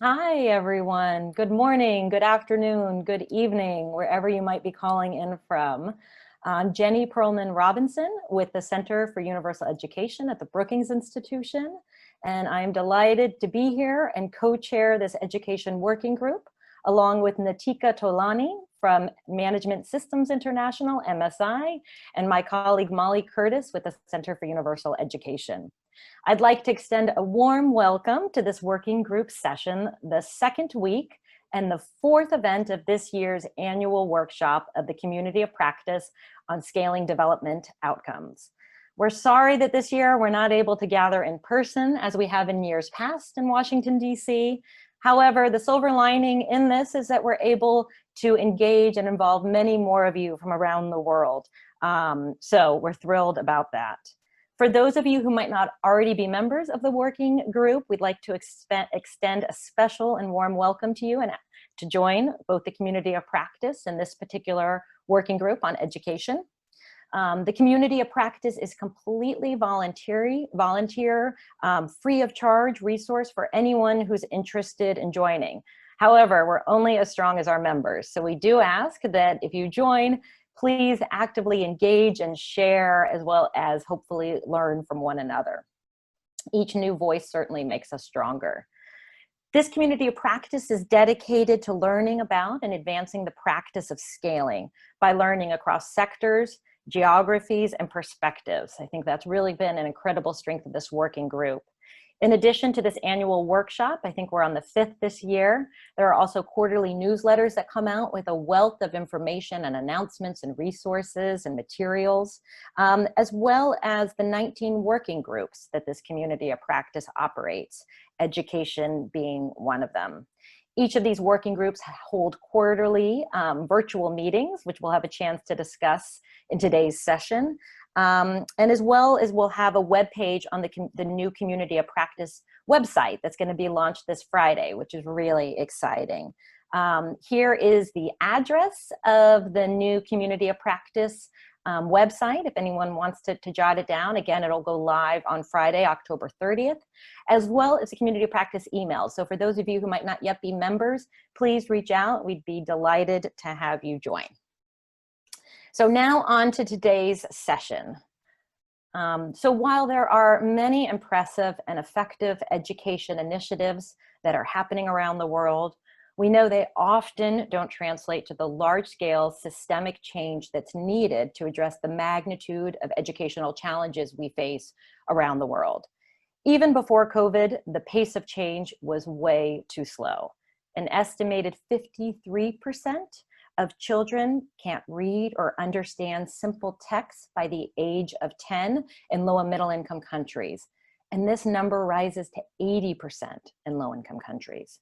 Hi, everyone. Good morning, good afternoon, good evening, wherever you might be calling in from. I'm Jenny Perlman Robinson with the Center for Universal Education at the Brookings Institution, and I'm delighted to be here and co-chair this education working group, along with Natika Tolani from Management Systems International, MSI, and my colleague Molly Curtis with the Center for Universal Education. I'd like to extend a warm welcome to this working group session, the second week and the fourth event of this year's annual workshop of the Community of Practice on Scaling Development Outcomes. We're sorry that this year we're not able to gather in person as we have in years past in Washington, D.C. However, the silver lining in this is that we're able to engage and involve many more of you from around the world. So we're thrilled about that. For those of you who might not already be members of the working group, we'd like to extend a special and warm welcome to you and to join both the Community of Practice and this particular working group on education. The Community of Practice is completely volunteer, free of charge resource for anyone who's interested in joining. However, we're only as strong as our members. So we do ask that if you join, please actively engage and share, as well as hopefully learn from one another. Each new voice certainly makes us stronger. This Community of Practice is dedicated to learning about and advancing the practice of scaling by learning across sectors, geographies, and perspectives. I think that's really been an incredible strength of this working group. In addition to this annual workshop, I think we're on the 5th this year, there are also quarterly newsletters that come out with a wealth of information and announcements and resources and materials, as well as the 19 working groups that this Community of Practice operates, education being one of them. Each of these working groups hold quarterly virtual meetings, which we'll have a chance to discuss in today's session. And as well as we'll have a web page on the new Community of Practice website that's going to be launched this Friday, which is really exciting. Here is the address of the new Community of Practice website, if anyone wants to jot it down. Again, it'll go live on Friday, October 30th, as well as the Community of Practice email. So for those of you who might not yet be members, please reach out. We'd be delighted to have you join. So now on to today's session. So while there are many impressive and effective education initiatives that are happening around the world, we know they often don't translate to the large-scale systemic change that's needed to address the magnitude of educational challenges we face around the world. Even before COVID, the pace of change was way too slow. An estimated 53% of children can't read or understand simple text by the age of 10 in low and middle income countries. And this number rises to 80% in low income countries.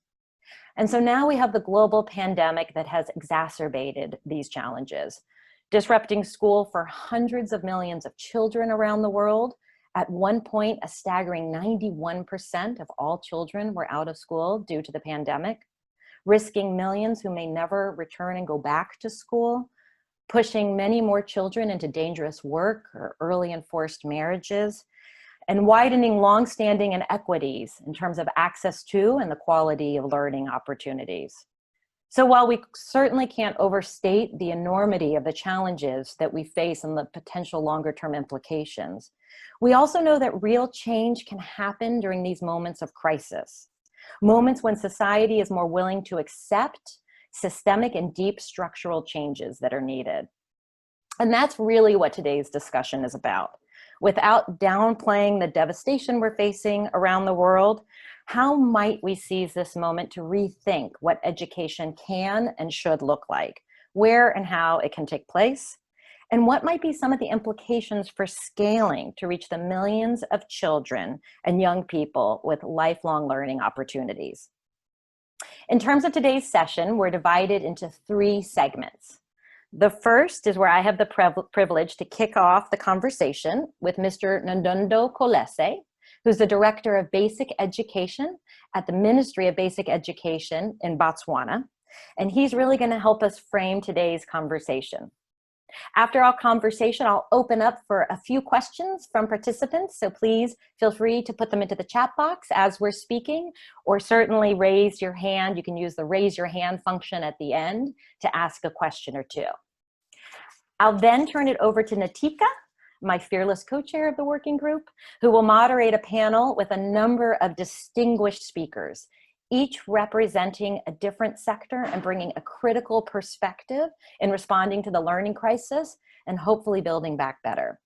And so now we have the global pandemic that has exacerbated these challenges, disrupting school for hundreds of millions of children around the world. At one point, a staggering 91% of all children were out of school due to the pandemic, risking millions who may never return and go back to school, pushing many more children into dangerous work or early and forced marriages, and widening longstanding inequities in terms of access to and the quality of learning opportunities. So while we certainly can't overstate the enormity of the challenges that we face and the potential longer-term implications, we also know that real change can happen during these moments of crisis. Moments when society is more willing to accept systemic and deep structural changes that are needed. And that's really what today's discussion is about. Without downplaying the devastation we're facing around the world, how might we seize this moment to rethink what education can and should look like, where and how it can take place, and what might be some of the implications for scaling to reach the millions of children and young people with lifelong learning opportunities. In terms of today's session, we're divided into 3 segments. The first is where I have the privilege to kick off the conversation with Mr. Ndondo Kolese, who's the Director of Basic Education at the Ministry of Basic Education in Botswana. And he's really going to help us frame today's conversation. After our conversation, I'll open up for a few questions from participants, so please feel free to put them into the chat box as we're speaking, or certainly raise your hand. You can use the raise your hand function at the end to ask a question or two. I'll then turn it over to Natika, my fearless co-chair of the working group, who will moderate a panel with a number of distinguished speakers, each representing a different sector and bringing a critical perspective in responding to the learning crisis and hopefully building back better.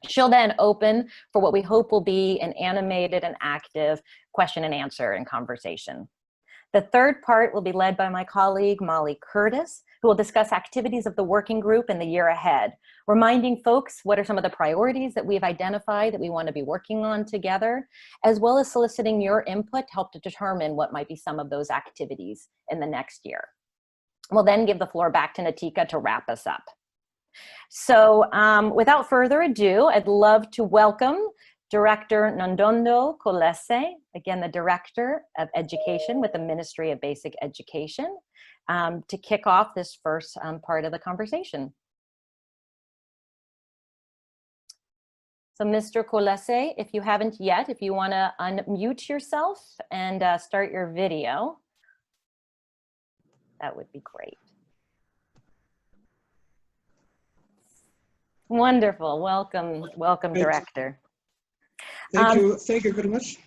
She'll then open for what we hope will be an animated and active question and answer and conversation. The third part will be led by my colleague, Molly Curtis, who will discuss activities of the working group in the year ahead, reminding folks what are some of the priorities that we've identified that we want to be working on together, as well as soliciting your input to help to determine what might be some of those activities in the next year. We'll then give the floor back to Natika to wrap us up. So without further ado, I'd love to welcome Director Nondondo Kolese, again, the Director of Education with the Ministry of Basic Education, to kick off this first part of the conversation. So Mr. Kolese, if you haven't yet, if you want to unmute yourself and start your video, that would be great. Wonderful. Welcome, welcome, Director. Thank you very much.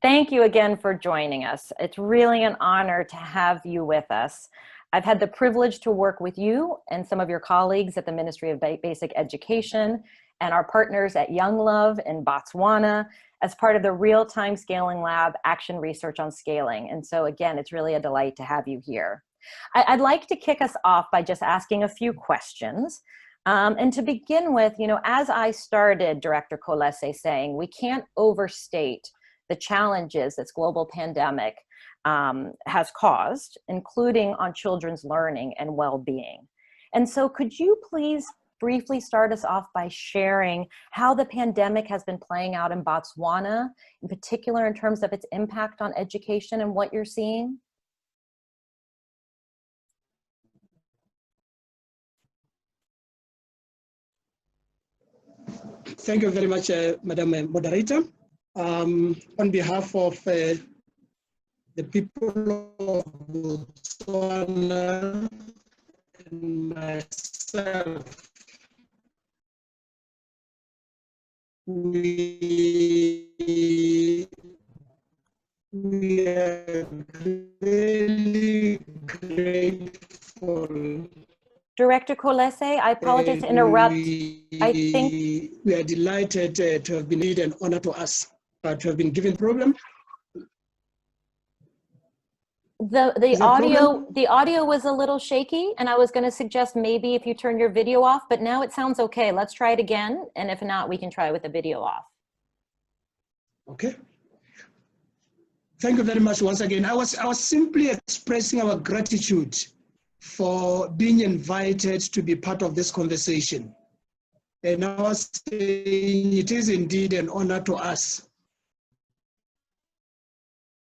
Thank you again for joining us. It's really an honor to have you with us. I've had the privilege to work with you and some of your colleagues at the Ministry of Basic Education and our partners at Young Love in Botswana as part of the Real-Time Scaling Lab Action Research on Scaling. And so again, it's really a delight to have you here. I'd like to kick us off by just asking a few questions. And to begin with, you know, as I started, Director Kolese, saying we can't overstate the challenges this global pandemic has caused, including on children's learning and well-being. And so could you please briefly start us off by sharing how the pandemic has been playing out in Botswana, in particular in terms of its impact on education and what you're seeing? Thank you very much, Madam Moderator. On behalf of the people of Botswana and myself, we are really grateful. Director Kolese, I apologize to interrupt. I think we are delighted to have been made an honor to us, to have been given program. The audio was a little shaky, and I was going to suggest maybe if you turn your video off, but now it sounds okay. Let's try it again, and if not, we can try with the video off. Okay. Thank you very much once again. I was simply expressing our gratitude for being invited to be part of this conversation. And I was saying it is indeed an honor to us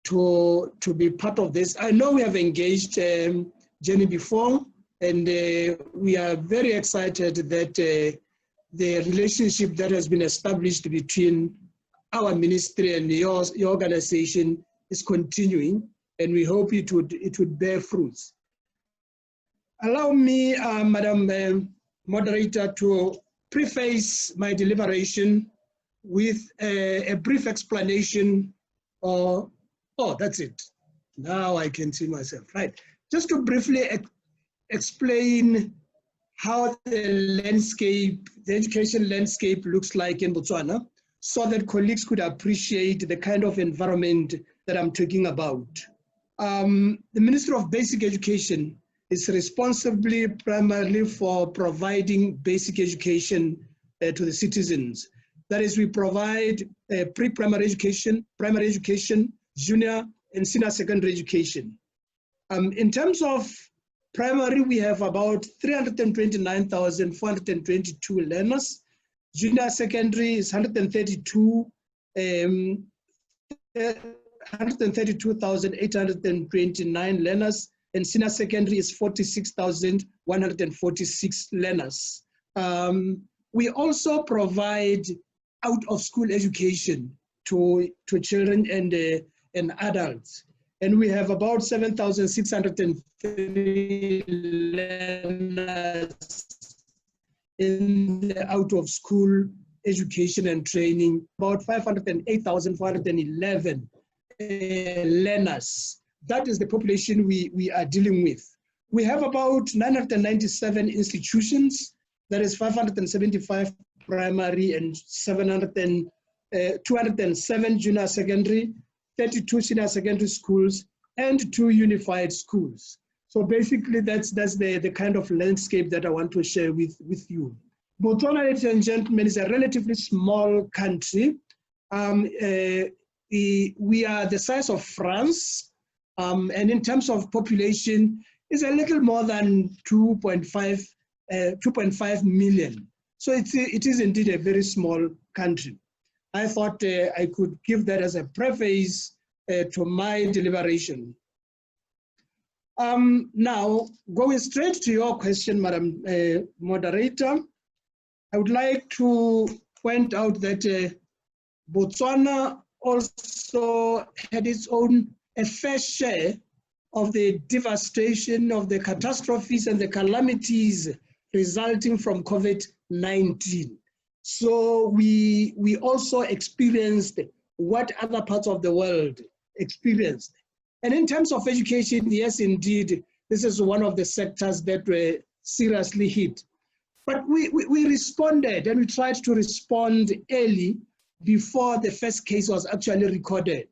to be part of this. I know we have engaged Jenny before, and we are very excited that the relationship that has been established between our ministry and your organization is continuing, and we hope it would bear fruits. Allow me, Madam Moderator, to preface my deliberation with a brief explanation. Oh, that's it. Now I can see myself, right? Just to briefly explain how the education landscape looks like in Botswana, so that colleagues could appreciate the kind of environment that I'm talking about. The Ministry of Basic Education is responsible primarily for providing basic education to the citizens. That is, we provide pre-primary education, primary education, junior and senior secondary education. In terms of primary, we have about 329,422 learners. Junior secondary is 132,829 learners, and senior secondary is 46,146 learners. We also provide out-of-school education to children and adults. And we have about 7,603 learners in the out-of-school education and training, about 508,411 learners. That is the population we are dealing with. We have about 997 institutions, that is 575 primary and 207 junior secondary, 32 senior secondary schools, and 2 unified schools. So basically that's the kind of landscape that I want to share with you. Botswana, ladies and gentlemen, is a relatively small country. We are the size of France, and in terms of population, is a little more than 2.5 million. So it is indeed a very small country. I thought I could give that as a preface to my deliberation. Now, going straight to your question, Madam Moderator, I would like to point out that Botswana also had its own fair share of the devastation, of the catastrophes and the calamities resulting from COVID-19. So we also experienced what other parts of the world experienced. And in terms of education, yes, indeed, this is one of the sectors that were seriously hit. But we responded, and we tried to respond early before the first case was actually recorded.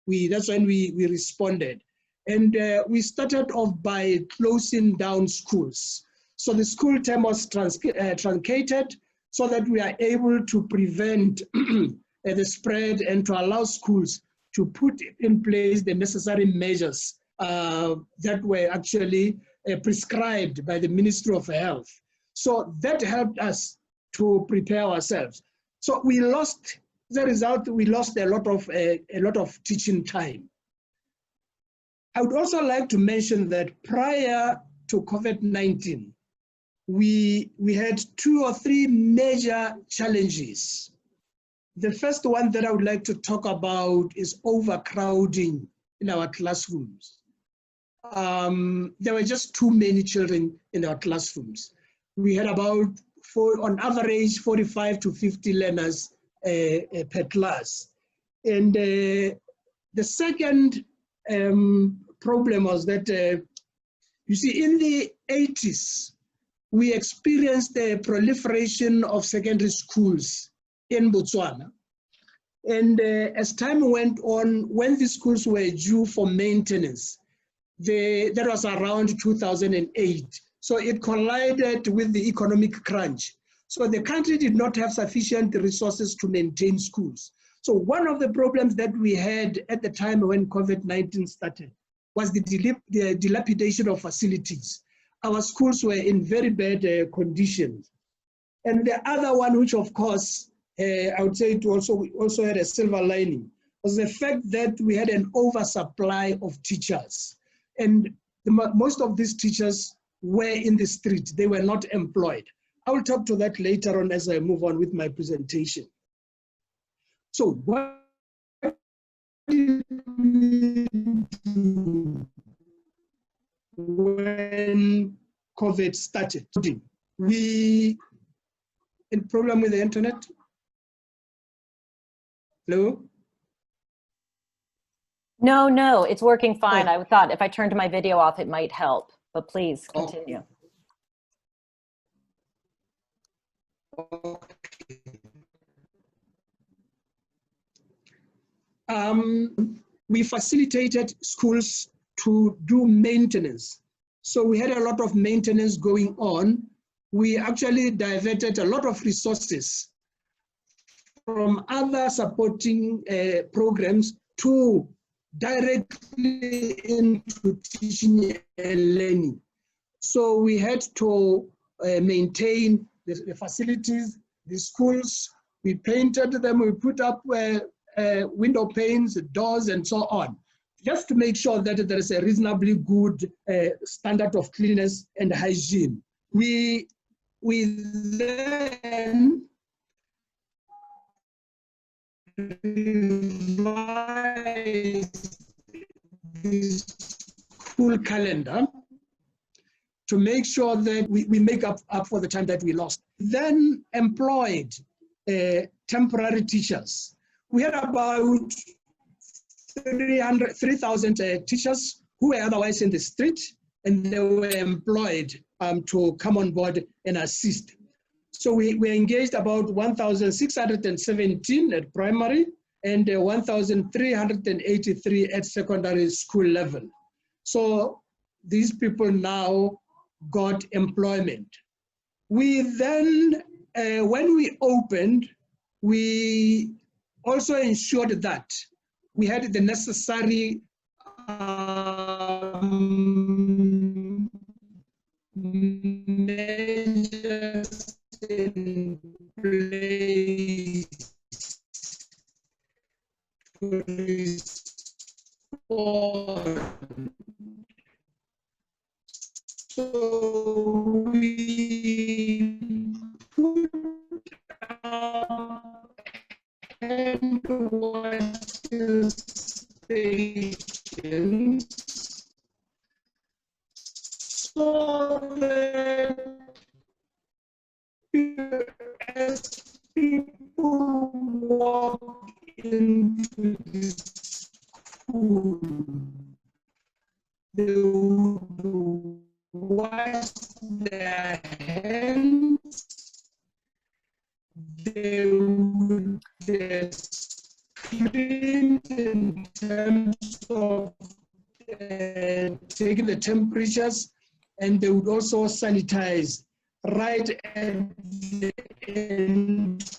That's when we responded. And we started off by closing down schools. So the school term was truncated so that we are able to prevent the spread and to allow schools to put in place the necessary measures that were actually prescribed by the Ministry of Health. So that helped us to prepare ourselves. So we lost, as a result, we lost a lot of teaching time. I would also like to mention that prior to COVID-19, we had 2 or 3 major challenges. The first one that I would like to talk about is overcrowding in our classrooms. There were just too many children in our classrooms. We had about, on average, 45 to 50 learners per class. And the second problem was that, you see, in the 80s, we experienced the proliferation of secondary schools in Botswana. And as time went on, when the schools were due for maintenance, that was around 2008. So it collided with the economic crunch. So the country did not have sufficient resources to maintain schools. So one of the problems that we had at the time when COVID-19 started was the dilapidation of facilities. Our schools were in very bad conditions. And the other one, which of course, I would say it also had a silver lining, was the fact that we had an oversupply of teachers. And most of these teachers were in the street. They were not employed. I will talk to that later on as I move on with my presentation. So what did we do when COVID started? Any problem with the internet? Hello? No, it's working fine. Oh. I thought if I turned my video off, it might help, but please continue. We facilitated schools to do maintenance. So we had a lot of maintenance going on. We actually diverted a lot of resources from other supporting programs to directly into teaching and learning. So we had to maintain the facilities, the schools. We painted them, we put up window panes, doors, and so on, just to make sure that there is a reasonably good standard of cleanliness and hygiene. We we then revised the school calendar to make sure that we make up for the time that we lost. Then employed temporary teachers. We had about 3,000 teachers who were otherwise in the street, and they were employed to come on board and assist. So we engaged about 1,617 at primary and 1,383 at secondary school level. So these people now got employment. We then, when we opened, we also ensured that we had the necessary measures in place to respond. So we put hand washing stations so that as people walk into the school, they would wash their hands, they would screen in terms of taking the temperatures, and they would also sanitize right at the entrance.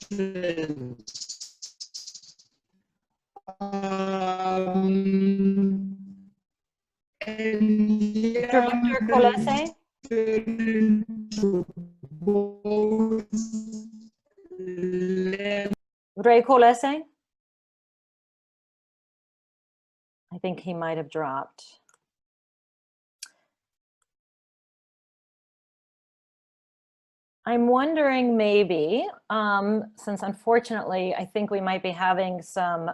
Director Kolese? Ray Kolese? I think he might have dropped. I'm wondering maybe, since unfortunately, I think we might be having some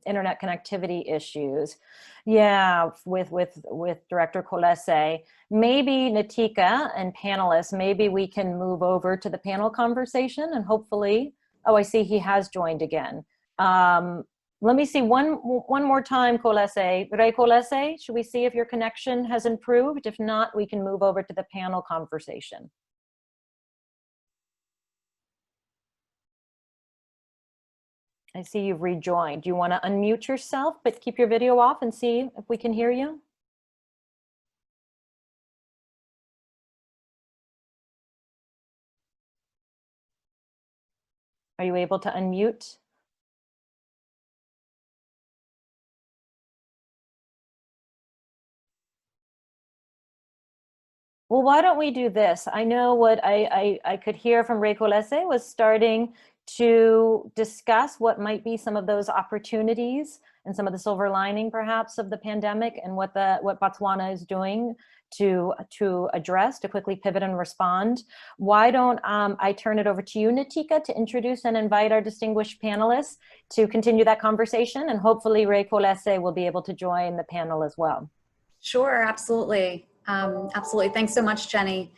internet connectivity issues. Yeah, with Director Kolese, maybe Natika and panelists, maybe we can move over to the panel conversation and hopefully, oh, I see he has joined again. Let me see one more time, Kolese. Ray Kolese, should we see if your connection has improved? If not, we can move over to the panel conversation. I see you've rejoined. Do you want to unmute yourself, but keep your video off and see if we can hear you? Are you able to unmute? Well, why don't we do this? I know what I could hear from Ray Kolese was starting to discuss what might be some of those opportunities and some of the silver lining perhaps of the pandemic and what Botswana is doing to address, to quickly pivot and respond. Why don't I turn it over to you, Natika, to introduce and invite our distinguished panelists to continue that conversation, and hopefully Ray Kolese will be able to join the panel as well. Sure, absolutely. Absolutely. Thanks so much, Jenny.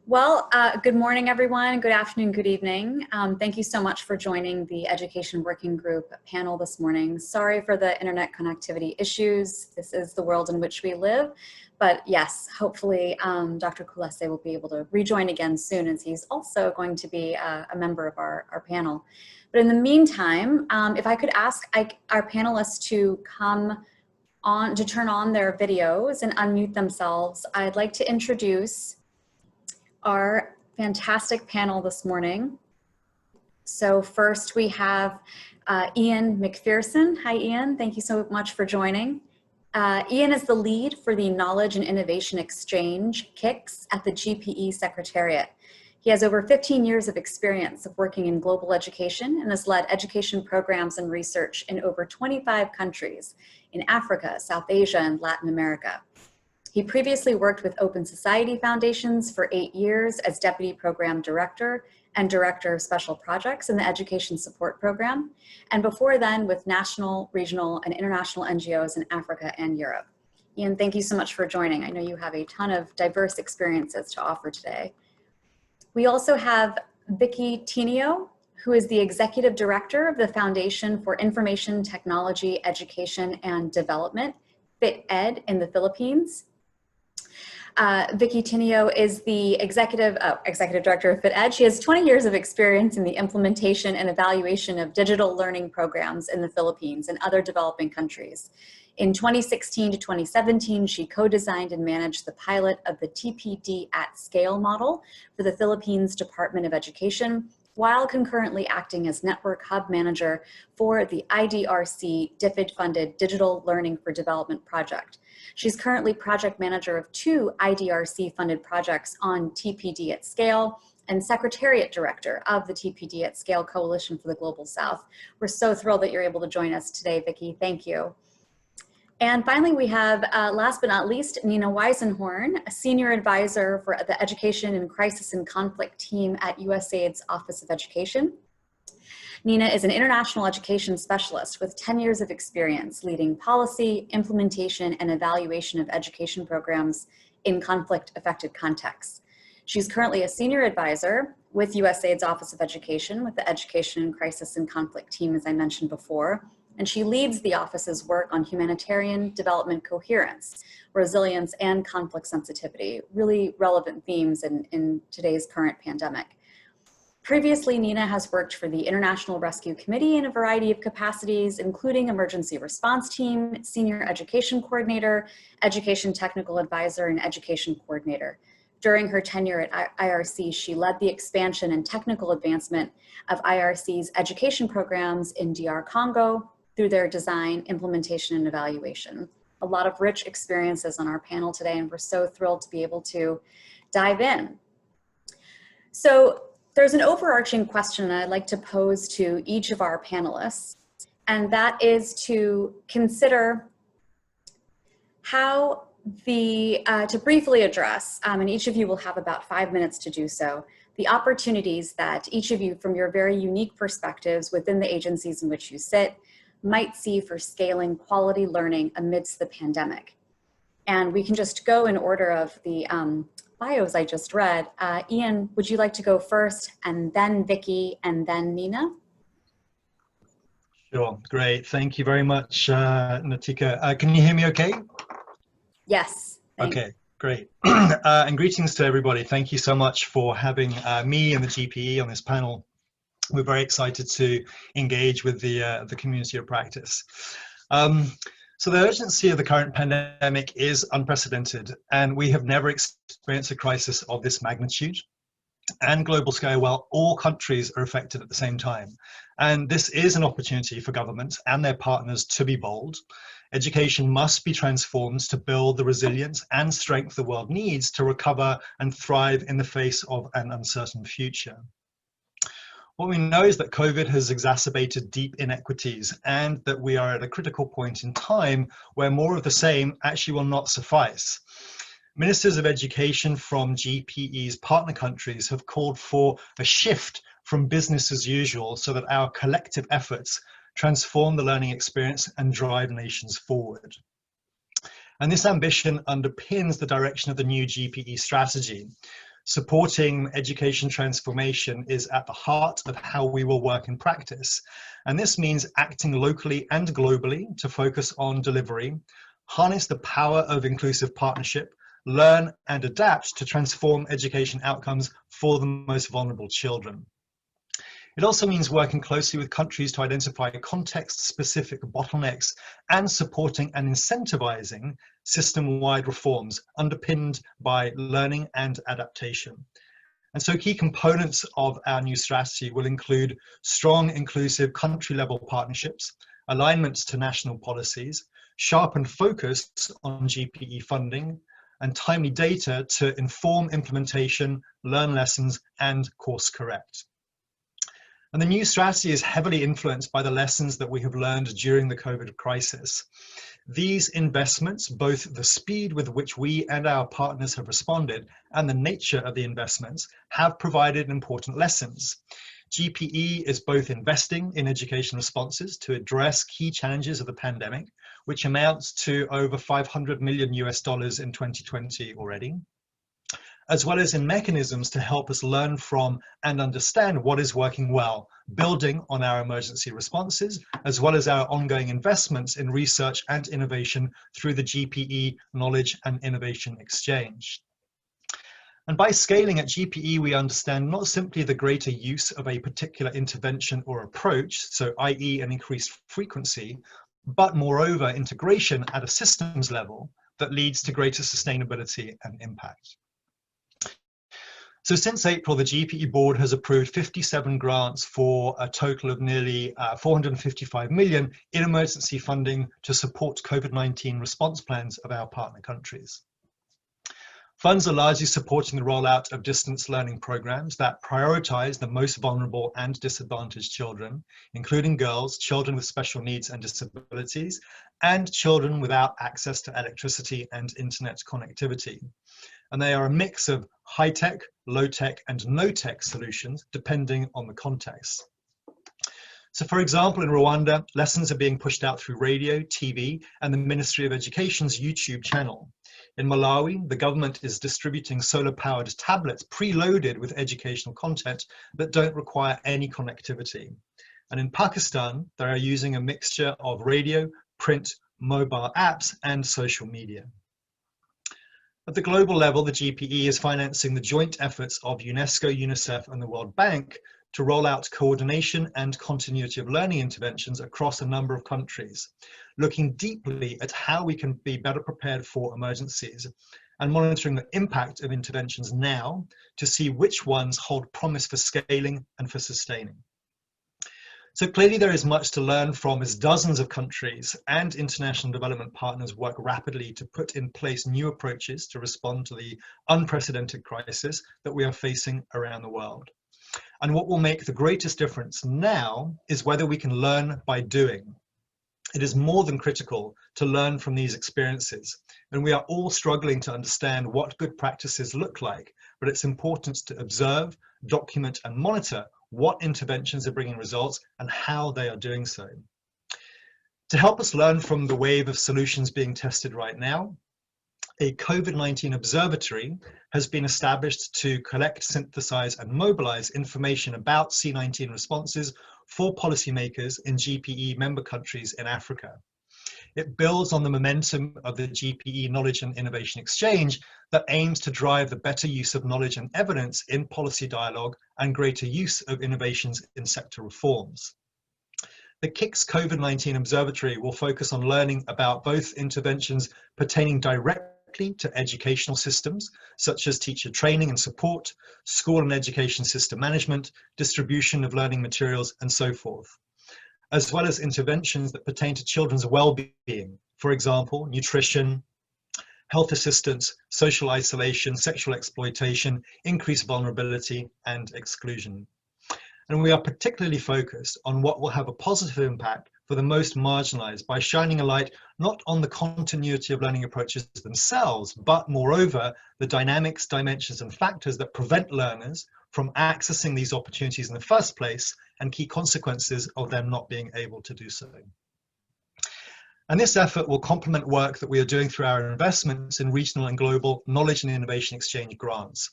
Well, good morning, everyone. Good afternoon, good evening. Thank you so much for joining the Education Working Group panel this morning. Sorry for the internet connectivity issues. This is the world in which we live. But yes, hopefully Dr. Kolese will be able to rejoin again soon, as he's also going to be a member of our panel. But in the meantime, if I could ask our panelists to come on, to turn on their videos and unmute themselves, I'd like to introduce our fantastic panel this morning. So first we have Ian McPherson. Hi, Ian. Thank you so much for joining. Ian is the lead for the Knowledge and Innovation Exchange, KICS, at the GPE Secretariat. He has over 15 years of experience of working in global education and has led education programs and research in over 25 countries in Africa, South Asia, and Latin America. He previously worked with Open Society Foundations for 8 years as Deputy Program Director and Director of Special Projects in the Education Support Program, and before then with national, regional, and international NGOs in Africa and Europe. Ian, thank you so much for joining. I know you have a ton of diverse experiences to offer today. We also have Vicky Tinio, who is the Executive Director of the Foundation for Information Technology, Education, and Development, FIT-Ed in the Philippines. Vicky Tinio is the Executive Director of FIT-Ed. She has 20 years of experience in the implementation and evaluation of digital learning programs in the Philippines and other developing countries. In 2016 to 2017, she co-designed and managed the pilot of the TPD at Scale model for the Philippines Department of Education, while concurrently acting as Network Hub Manager for the IDRC DFID-funded Digital Learning for Development project. She's currently Project Manager of 2 IDRC-funded projects on TPD at Scale and Secretariat Director of the TPD at Scale Coalition for the Global South. We're so thrilled that you're able to join us today, Vicky. Thank you. And finally, we have, last but not least, Nina Weisenhorn, a Senior Advisor for the Education and Crisis and Conflict team at USAID's Office of Education. Nina is an international education specialist with 10 years of experience leading policy, implementation, and evaluation of education programs in conflict-affected contexts. She's currently a Senior Advisor with USAID's Office of Education with the Education and Crisis and Conflict team, as I mentioned before. And she leads the office's work on humanitarian development coherence, resilience, and conflict sensitivity, really relevant themes in today's current pandemic. Previously, Nina has worked for the International Rescue Committee in a variety of capacities, including Emergency Response Team, Senior Education Coordinator, Education Technical Advisor, and Education Coordinator. During her tenure at IRC, she led the expansion and technical advancement of IRC's education programs in DR Congo, through their design, implementation, and evaluation. A lot of rich experiences on our panel today, and we're so thrilled to be able to dive in. So there's an overarching question I'd like to pose to each of our panelists, and that is to consider how to briefly address, and each of you will have about 5 minutes to do so, the opportunities that each of you from your very unique perspectives within the agencies in which you sit might see for scaling quality learning amidst the pandemic. And we can just go in order of the bios I just read. Ian, would you like to go first, and then Vicky, and then Nina? Sure, great. Thank you very much, Natika. Can you hear me okay? Yes. Okay, great. And greetings to everybody. Thank you so much for having me and the GPE on this panel. We're very excited to engage with the community of practice. So the urgency of the current pandemic is unprecedented, and we have never experienced a crisis of this magnitude and global scale while all countries are affected at the same time. And this is an opportunity for governments and their partners to be bold. Education must be transformed to build the resilience and strength the world needs to recover and thrive in the face of an uncertain future. What we know is that COVID has exacerbated deep inequities, and that we are at a critical point in time where more of the same actually will not suffice. Ministers of Education from GPE's partner countries have called for a shift from business as usual so that our collective efforts transform the learning experience and drive nations forward. And this ambition underpins the direction of the new GPE strategy. Supporting education transformation is at the heart of how we will work in practice. And this means acting locally and globally to focus on delivery, harness the power of inclusive partnership, learn and adapt to transform education outcomes for the most vulnerable children. It also means working closely with countries to identify context-specific bottlenecks and supporting and incentivizing system-wide reforms underpinned by learning and adaptation. And so key components of our new strategy will include strong, inclusive country-level partnerships, alignments to national policies, sharpened focus on GPE funding, and timely data to inform implementation, learn lessons, and course correct. And the new strategy is heavily influenced by the lessons that we have learned during the COVID crisis. These investments, both the speed with which we and our partners have responded and the nature of the investments, have provided important lessons. GPE is both investing in education responses to address key challenges of the pandemic, which amounts to over $500 million in 2020 already, as well as in mechanisms to help us learn from and understand what is working well, building on our emergency responses, as well as our ongoing investments in research and innovation through the GPE Knowledge and Innovation Exchange. And by scaling at GPE, we understand not simply the greater use of a particular intervention or approach, so i.e. an increased frequency, but moreover integration at a systems level that leads to greater sustainability and impact. So since April, the GPE board has approved 57 grants for a total of nearly 455 million in emergency funding to support COVID-19 response plans of our partner countries. Funds are largely supporting the rollout of distance learning programs that prioritize the most vulnerable and disadvantaged children, including girls, children with special needs and disabilities, and children without access to electricity and internet connectivity. And they are a mix of high-tech, low-tech, and no-tech solutions, depending on the context. So for example, in Rwanda, lessons are being pushed out through radio, TV, and the Ministry of Education's YouTube channel. In Malawi, the government is distributing solar-powered tablets preloaded with educational content that don't require any connectivity. And in Pakistan, they are using a mixture of radio, print, mobile apps, and social media. At the global level, the GPE is financing the joint efforts of UNESCO, UNICEF, and the World Bank to roll out coordination and continuity of learning interventions across a number of countries, looking deeply at how we can be better prepared for emergencies and monitoring the impact of interventions now to see which ones hold promise for scaling and for sustaining. So clearly there is much to learn from as dozens of countries and international development partners work rapidly to put in place new approaches to respond to the unprecedented crisis that we are facing around the world. And what will make the greatest difference now is whether we can learn by doing. It is more than critical to learn from these experiences, and we are all struggling to understand what good practices look like, but it's important to observe, document, and monitor what interventions are bringing results and how they are doing so. To help us learn from the wave of solutions being tested right now, a COVID-19 observatory has been established to collect, synthesize, and mobilize information about C-19 responses for policymakers in GPE member countries in Africa. It builds on the momentum of the GPE Knowledge and Innovation Exchange that aims to drive the better use of knowledge and evidence in policy dialogue and greater use of innovations in sector reforms. The KICS COVID-19 Observatory will focus on learning about both interventions pertaining directly to educational systems, such as teacher training and support, school and education system management, distribution of learning materials, and so forth, as well as interventions that pertain to children's well-being, for example, nutrition, health assistance, social isolation, sexual exploitation, increased vulnerability, and exclusion. And we are particularly focused on what will have a positive impact for the most marginalized by shining a light not on the continuity of learning approaches themselves, but moreover, the dynamics, dimensions, and factors that prevent learners from accessing these opportunities in the first place and key consequences of them not being able to do so. And this effort will complement work that we are doing through our investments in regional and global knowledge and innovation exchange grants.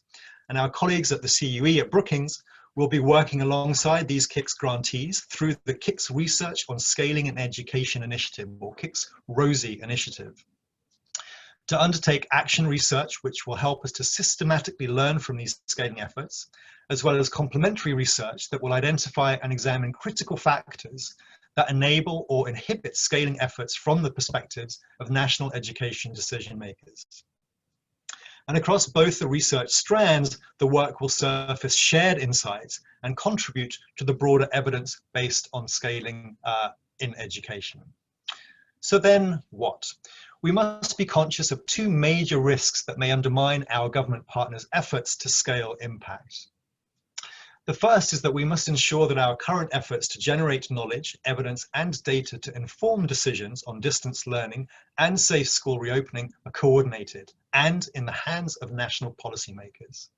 And our colleagues at the CUE at Brookings will be working alongside these KICS grantees through the KICS Research on Scaling and Education Initiative, or KICS ROSI initiative, to undertake action research which will help us to systematically learn from these scaling efforts, as well as complementary research that will identify and examine critical factors that enable or inhibit scaling efforts from the perspectives of national education decision makers. And across both the research strands, the work will surface shared insights and contribute to the broader evidence based on scaling in education. So then what? We must be conscious of two major risks that may undermine our government partners' efforts to scale impact. The first is that we must ensure that our current efforts to generate knowledge, evidence, and data to inform decisions on distance learning and safe school reopening are coordinated and in the hands of national policymakers.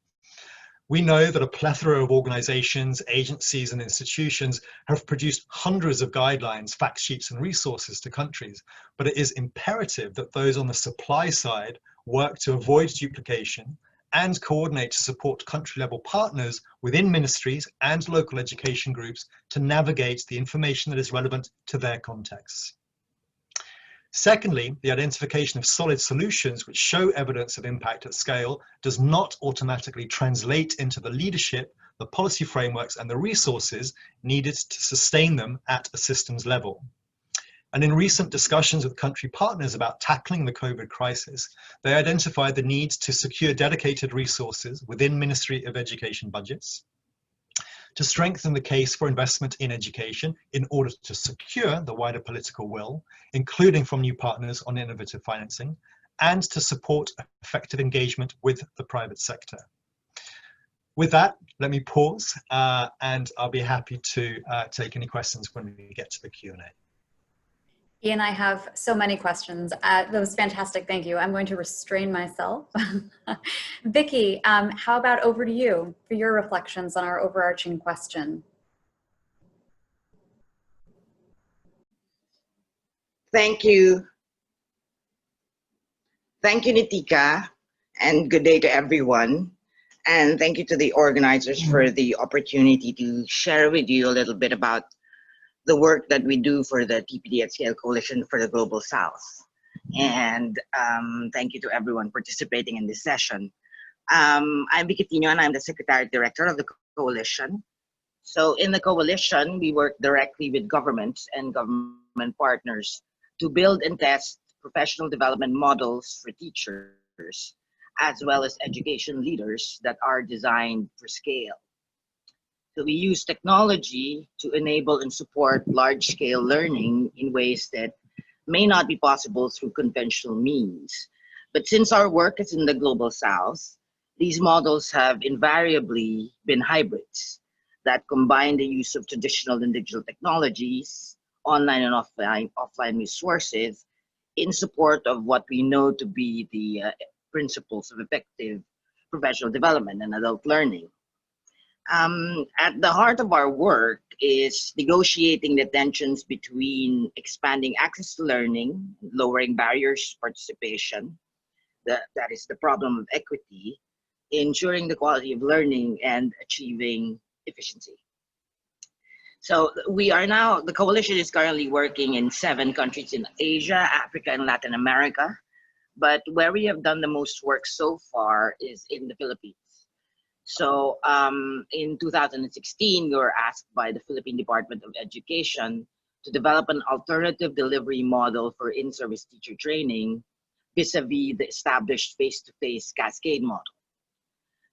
We know that a plethora of organizations, agencies, and institutions have produced hundreds of guidelines, fact sheets, and resources to countries, but it is imperative that those on the supply side work to avoid duplication and coordinate to support country-level partners within ministries and local education groups to navigate the information that is relevant to their contexts. Secondly, the identification of solid solutions which show evidence of impact at scale does not automatically translate into the leadership, the policy frameworks, and the resources needed to sustain them at a systems level. And in recent discussions with country partners about tackling the COVID crisis, they identified the need to secure dedicated resources within Ministry of Education budgets, to strengthen the case for investment in education in order to secure the wider political will, including from new partners on innovative financing, and to support effective engagement with the private sector. With that, let me pause and I'll be happy to take any questions when we get to the Q&A. Ian, I have so many questions. That was fantastic, thank you. I'm going to restrain myself. Vicky, how about over to you for your reflections on our overarching question? Thank you. Thank you, Nitika, and good day to everyone. And thank you to the organizers for the opportunity to share with you a little bit about the work that we do for the TPD at Scale Coalition for the Global South. And thank you to everyone participating in this session. I'm Vicky Tino, and I'm the Secretariat Director of the Coalition. So in the Coalition, we work directly with governments and government partners to build and test professional development models for teachers, as well as education leaders that are designed for scale. So we use technology to enable and support large-scale learning in ways that may not be possible through conventional means. But since our work is in the Global South, these models have invariably been hybrids that combine the use of traditional and digital technologies, online and offline resources, in support of what we know to be the principles of effective professional development and adult learning. At the heart of our work is negotiating the tensions between expanding access to learning, lowering barriers to participation, that is the problem of equity, ensuring the quality of learning, and achieving efficiency. So the coalition is currently working in 7 countries in Asia, Africa, and Latin America. But where we have done the most work so far is in the Philippines. So in 2016, we were asked by the Philippine Department of Education to develop an alternative delivery model for in-service teacher training vis-a-vis the established face-to-face cascade model.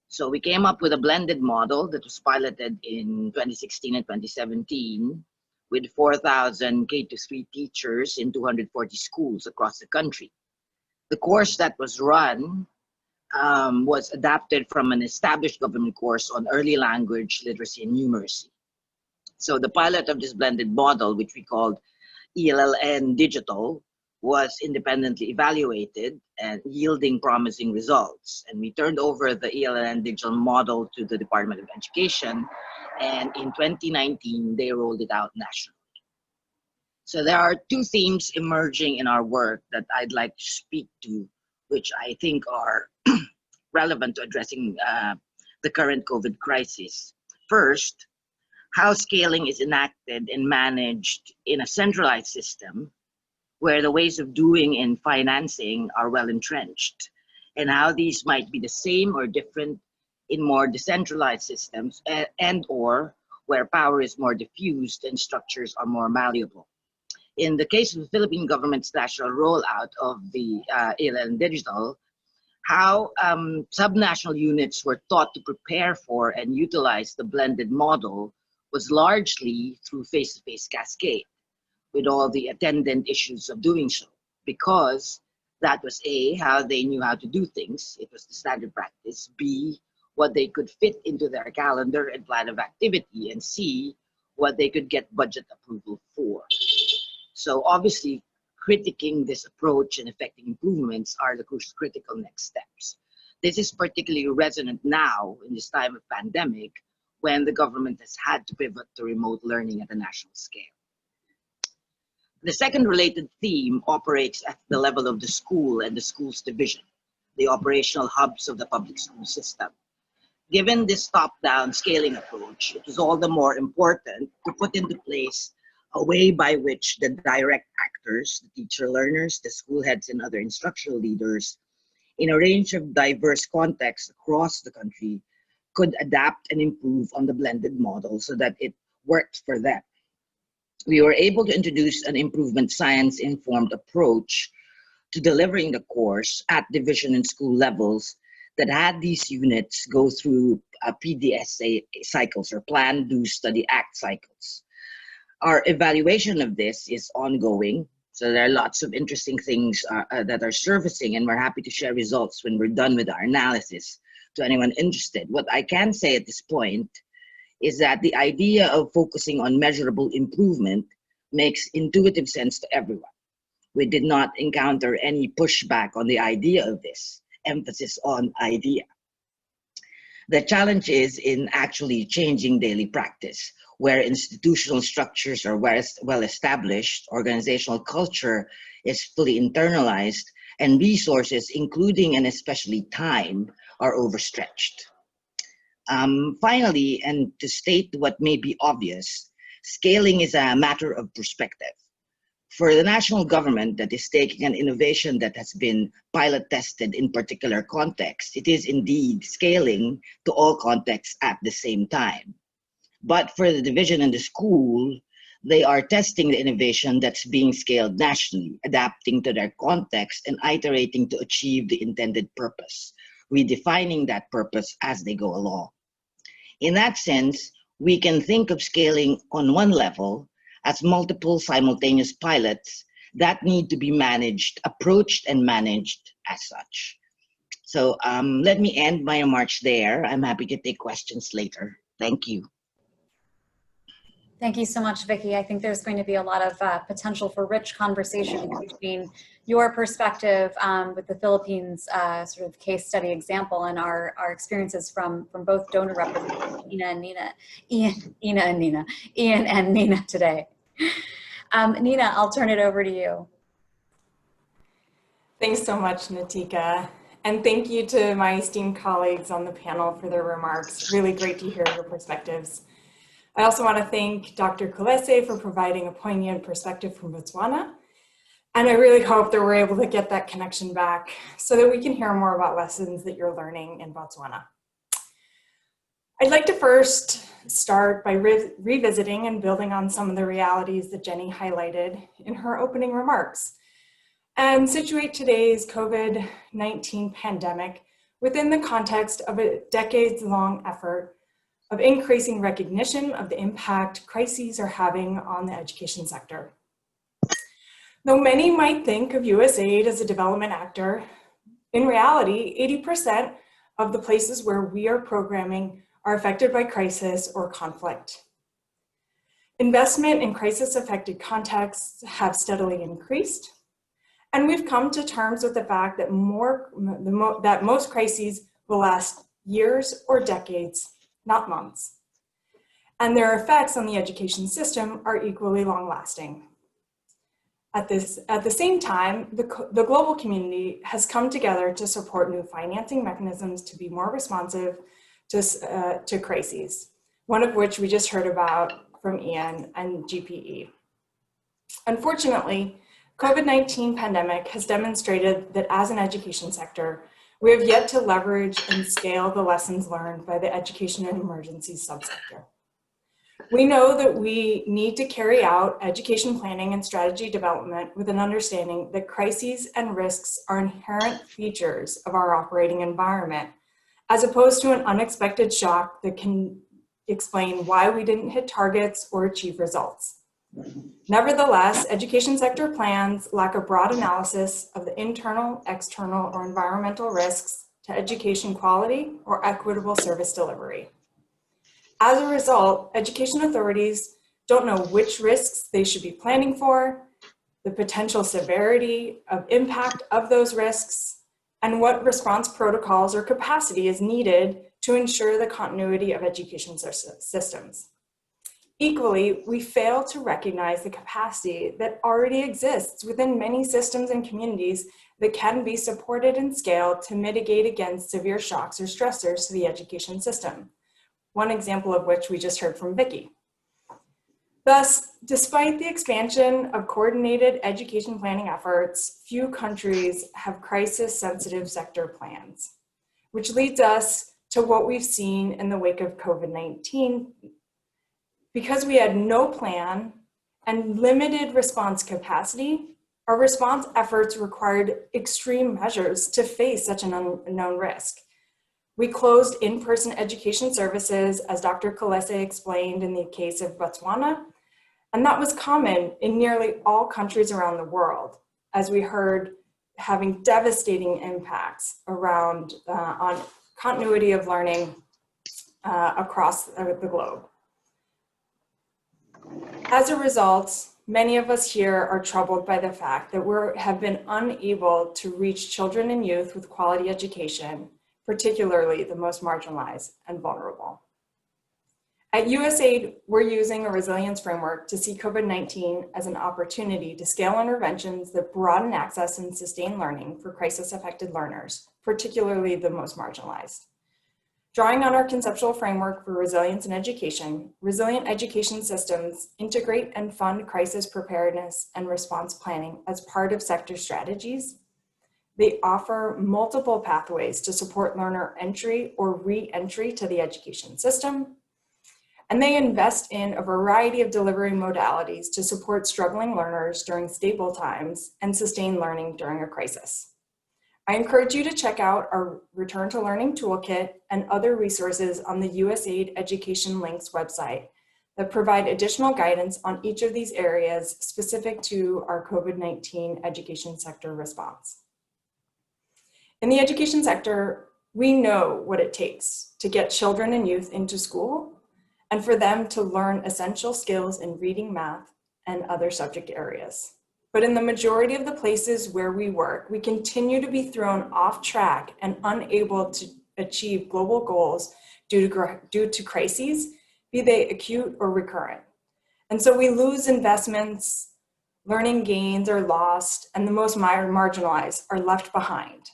So we came up with a blended model that was piloted in 2016 and 2017 with 4,000 K-3 teachers in 240 schools across the country. The course that was run was adapted from an established government course on early language literacy and numeracy. So the pilot of this blended model, which we called ELLN Digital, was independently evaluated and yielding promising results. And we turned over the ELLN Digital model to the Department of Education, and in 2019, they rolled it out nationally. So there are 2 themes emerging in our work that I'd like to speak to, which I think are relevant to addressing the current COVID crisis. First, how scaling is enacted and managed in a centralized system where the ways of doing and financing are well entrenched, and how these might be the same or different in more decentralized systems and or where power is more diffused and structures are more malleable. In the case of the Philippine government's national rollout of the ELLN Digital, how subnational units were taught to prepare for and utilize the blended model was largely through face-to-face cascade, with all the attendant issues of doing so, because that was A, how they knew how to do things, it was the standard practice, B, what they could fit into their calendar and plan of activity, and C, what they could get budget approval for. So obviously, critiquing this approach and effecting improvements are the critical next steps. This is particularly resonant now in this time of pandemic, when the government has had to pivot to remote learning at a national scale. The second related theme operates at the level of the school and the school's division, the operational hubs of the public school system. Given this top-down scaling approach, it is all the more important to put into place a way by which the direct actors, the teacher learners, the school heads, and other instructional leaders in a range of diverse contexts across the country could adapt and improve on the blended model so that it works for them. We were able to introduce an improvement science-informed approach to delivering the course at division and school levels that had these units go through PDSA cycles, or plan, do, study, act cycles. Our evaluation of this is ongoing, so there are lots of interesting things that are surfacing, and we're happy to share results when we're done with our analysis to anyone interested. What I can say at this point is that the idea of focusing on measurable improvement makes intuitive sense to everyone. We did not encounter any pushback on the idea of this, emphasis on idea. The challenge is in actually changing daily practice, where institutional structures are well established, organizational culture is fully internalized, and resources, including and especially time, are overstretched. Finally, and to state what may be obvious, scaling is a matter of perspective. For the national government that is taking an innovation that has been pilot tested in particular context, it is indeed scaling to all contexts at the same time. But for the division and the school, they are testing the innovation that's being scaled nationally, adapting to their context and iterating to achieve the intended purpose, redefining that purpose as they go along. In that sense, we can think of scaling on one level as multiple simultaneous pilots that need to be managed, approached and managed as such. So let me end my remarks there. I'm happy to take questions later. Thank you. Thank you so much, Vicki. I think there's going to be a lot of potential for rich conversation between your perspective with the Philippines sort of case study example and our experiences from both donor representatives, Ian and Nina today. Nina, I'll turn it over to you. Thanks so much, Natika. And thank you to my esteemed colleagues on the panel for their remarks. Really great to hear your perspectives. I also want to thank Dr. Kulese for providing a poignant perspective from Botswana. And I really hope that we're able to get that connection back so that we can hear more about lessons that you're learning in Botswana. I'd like to first start by revisiting and building on some of the realities that Jenny highlighted in her opening remarks, and situate today's COVID-19 pandemic within the context of a decades-long effort of increasing recognition of the impact crises are having on the education sector. Though many might think of USAID as a development actor, in reality, 80% of the places where we are programming are affected by crisis or conflict. Investment in crisis-affected contexts have steadily increased, and we've come to terms with the fact that most crises will last years or decades, not months. And their effects on the education system are equally long-lasting. At the same time, the global community has come together to support new financing mechanisms to be more responsive to crises, one of which we just heard about from Ian and GPE. Unfortunately, COVID-19 pandemic has demonstrated that as an education sector, we have yet to leverage and scale the lessons learned by the education and emergencies subsector. We know that we need to carry out education planning and strategy development with an understanding that crises and risks are inherent features of our operating environment, as opposed to an unexpected shock that can explain why we didn't hit targets or achieve results. Nevertheless, education sector plans lack a broad analysis of the internal, external, or environmental risks to education quality or equitable service delivery. As a result, education authorities don't know which risks they should be planning for, the potential severity of impact of those risks, and what response protocols or capacity is needed to ensure the continuity of education systems. Equally, we fail to recognize the capacity that already exists within many systems and communities that can be supported and scaled to mitigate against severe shocks or stressors to the education system. One example of which we just heard from Vicki. Thus, despite the expansion of coordinated education planning efforts, few countries have crisis-sensitive sector plans, which leads us to what we've seen in the wake of COVID-19. Because we had no plan and limited response capacity, our response efforts required extreme measures to face such an unknown risk. We closed in-person education services, as Dr. Kolese explained in the case of Botswana, and that was common in nearly all countries around the world, as we heard, having devastating impacts around on continuity of learning across the globe. As a result, many of us here are troubled by the fact that we have been unable to reach children and youth with quality education, particularly the most marginalized and vulnerable. At USAID, we're using a resilience framework to see COVID-19 as an opportunity to scale interventions that broaden access and sustain learning for crisis-affected learners, particularly the most marginalized. Drawing on our conceptual framework for resilience in education, resilient education systems integrate and fund crisis preparedness and response planning as part of sector strategies. They offer multiple pathways to support learner entry or re-entry to the education system. And they invest in a variety of delivery modalities to support struggling learners during stable times and sustain learning during a crisis. I encourage you to check out our Return to Learning Toolkit and other resources on the USAID Education Links website that provide additional guidance on each of these areas specific to our COVID-19 education sector response. In the education sector, we know what it takes to get children and youth into school and for them to learn essential skills in reading, math, and other subject areas. But in the majority of the places where we work, we continue to be thrown off track and unable to achieve global goals due to crises, be they acute or recurrent. And so we lose investments, learning gains are lost, and the most marginalized are left behind.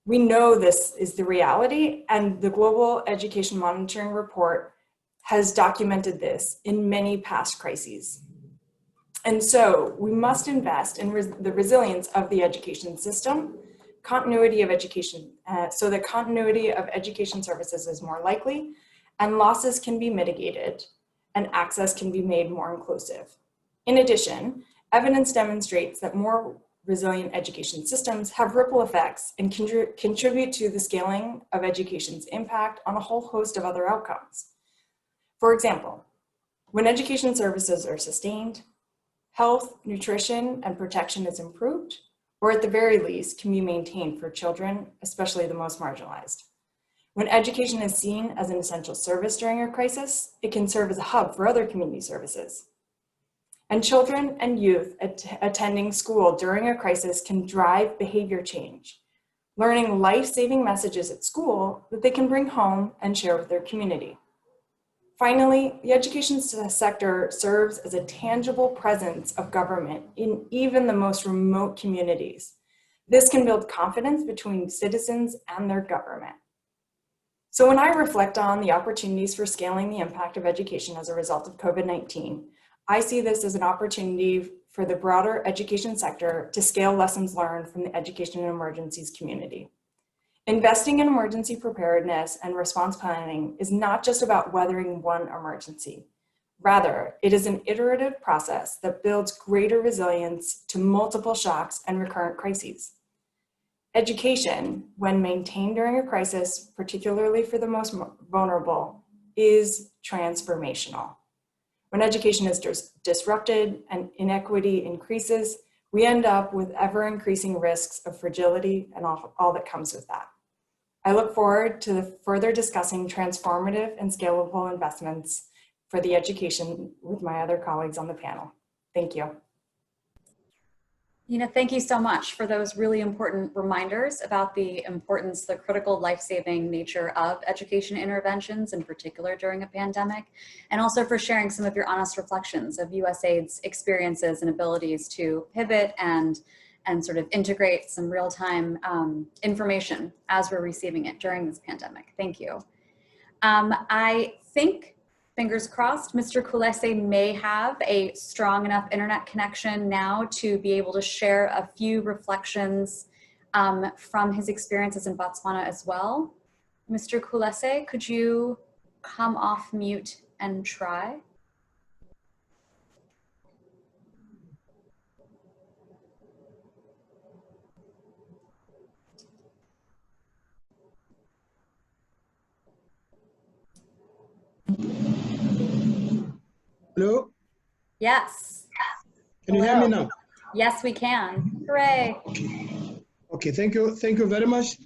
We know this is the reality, and the Global Education Monitoring Report has documented this in many past crises. And so we must invest in the resilience of the education system, continuity of education, so that continuity of education services is more likely, and losses can be mitigated, and access can be made more inclusive. In addition, evidence demonstrates that more resilient education systems have ripple effects and contribute to the scaling of education's impact on a whole host of other outcomes. For example, when education services are sustained, health, nutrition, and protection is improved, or at the very least can be maintained for children, especially the most marginalized. When education is seen as an essential service during a crisis, it can serve as a hub for other community services. And children and youth attending school during a crisis can drive behavior change, learning life-saving messages at school that they can bring home and share with their community. Finally, the education sector serves as a tangible presence of government in even the most remote communities. This can build confidence between citizens and their government. So when I reflect on the opportunities for scaling the impact of education as a result of COVID-19, I see this as an opportunity for the broader education sector to scale lessons learned from the education and emergencies community. Investing in emergency preparedness and response planning is not just about weathering one emergency. Rather, it is an iterative process that builds greater resilience to multiple shocks and recurrent crises. Education, when maintained during a crisis, particularly for the most vulnerable, is transformational. When education is disrupted and inequity increases, we end up with ever-increasing risks of fragility and all that comes with that. I look forward to further discussing transformative and scalable investments for the education with my other colleagues on the panel. Thank you. Nina, thank you so much for those really important reminders about the importance, the critical life-saving nature of education interventions, in particular during a pandemic, and also for sharing some of your honest reflections of USAID's experiences and abilities to pivot and sort of integrate some real-time information as we're receiving it during this pandemic. Thank you. I think, fingers crossed, Mr. Kulese may have a strong enough internet connection now to be able to share a few reflections from his experiences in Botswana as well. Mr. Kulese, could you come off mute and try? Hello? Yes. Can you hear me now? Yes, we can. Hooray. Okay, thank you very much.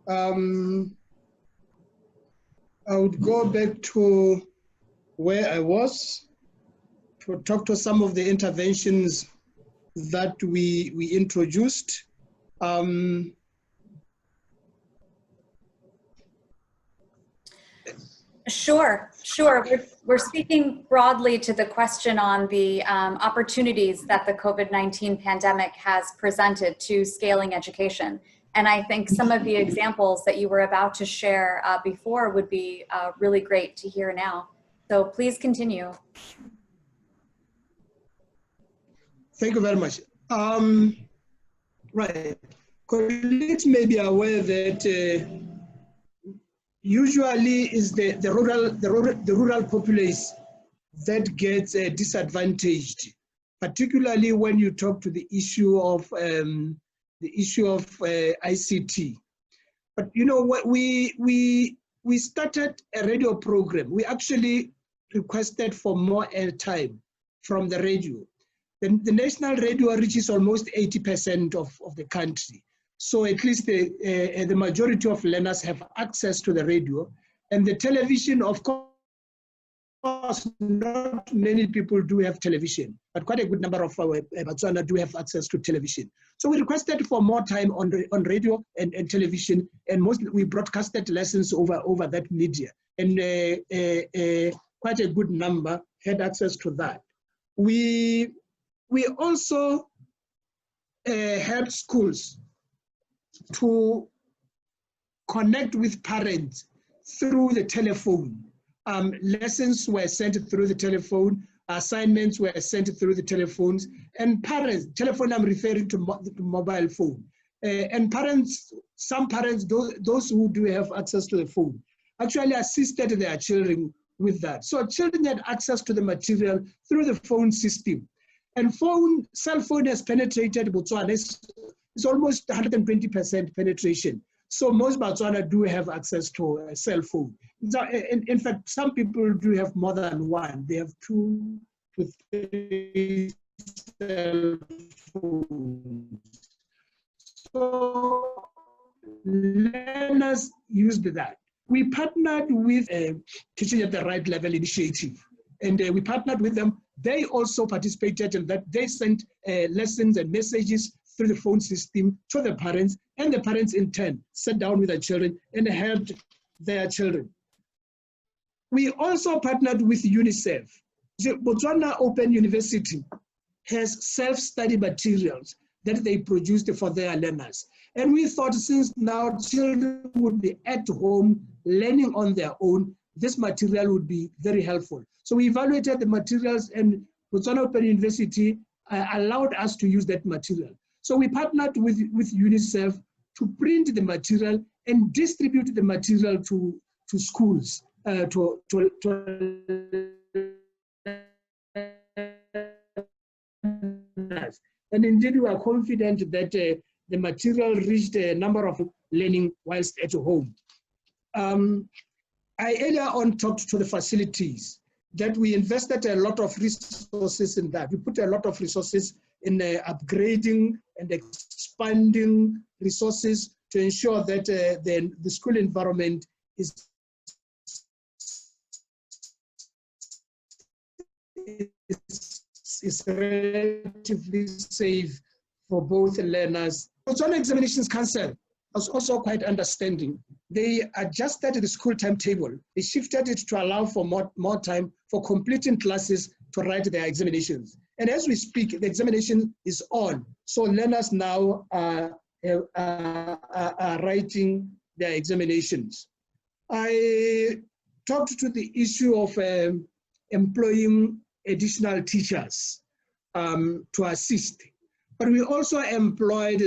I would go back to where I was to talk to some of the interventions that we introduced. Sure. We're speaking broadly to the question on the opportunities that the COVID-19 pandemic has presented to scaling education. And I think some of the examples that you were about to share before would be really great to hear now. So please continue. Thank you very much. Right. Colleagues may be aware that usually is the rural populace that gets disadvantaged, particularly when you talk to the issue of ICT. But you know what, we started a radio program. We actually requested for more airtime from the radio. The national radio reaches almost 80% of the country. So at least the majority of learners have access to the radio. And the television, of course, not many people do have television, but quite a good number of our Botswana do have access to television. So we requested for more time on radio and television, and mostly we broadcasted lessons over that media. And quite a good number had access to that. We also helped schools to connect with parents through the telephone. Lessons were sent through the telephone, assignments were sent through the telephones, and parents, telephone I'm referring to mobile phone. And parents, some parents, those who do have access to the phone, actually assisted their children with that. So children had access to the material through the phone system. And cell phone has penetrated Botswana. It's almost 120% penetration. So most Botswana do have access to a cell phone. In fact, some people do have more than one. They have 2 to 3 cell phones. So learners used that. We partnered with Teaching at the Right Level initiative, and we partnered with them. They also participated in that. They sent lessons and messages through the phone system to the parents, and the parents in turn sat down with their children and helped their children. We also partnered with UNICEF. The Botswana Open University has self-study materials that they produced for their learners. And we thought, since now children would be at home learning on their own, this material would be very helpful. So we evaluated the materials, and Botswana Open University allowed us to use that material. So we partnered with UNICEF to print the material and distribute the material to schools, and indeed we are confident that the material reached a number of learning whilst at home. I earlier on talked to the facilities, that we invested a lot of resources in that. We put a lot of resources in upgrading and expanding resources to ensure that the school environment is relatively safe for both learners. Botswana Examinations Council was also quite understanding. They adjusted the school timetable. They shifted it to allow for more time for completing classes to write their examinations. And as we speak, the examination is on. So learners now are writing their examinations. I talked to the issue of employing additional teachers to assist. But we also employed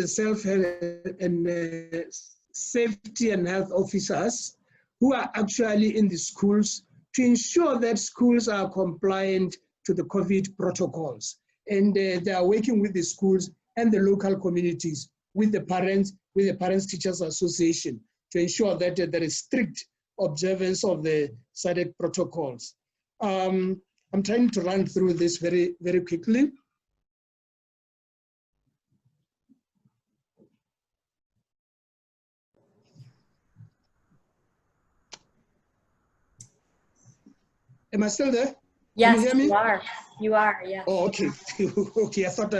safety and health officers who are actually in the schools to ensure that schools are compliant to the COVID protocols. And they are working with the schools and the local communities with the Parents Teachers Association to ensure that there is strict observance of the SADC protocols. I'm trying to run through this very, very quickly. Am I still there? Yes, Can you hear me? you are. You are, yes. Oh, okay. Okay, I thought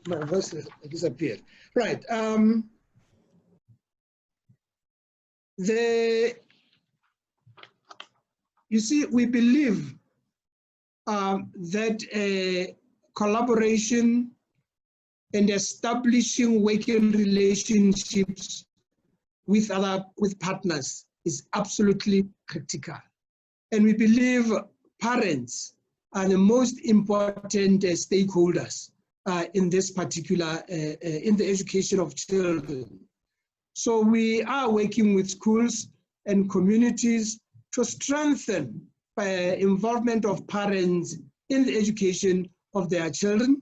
my voice disappeared. Right. You see, we believe that collaboration and establishing working relationships with partners is absolutely critical. And we believe parents are the most important stakeholders in this particular, in the education of children. So we are working with schools and communities to strengthen involvement of parents in the education of their children,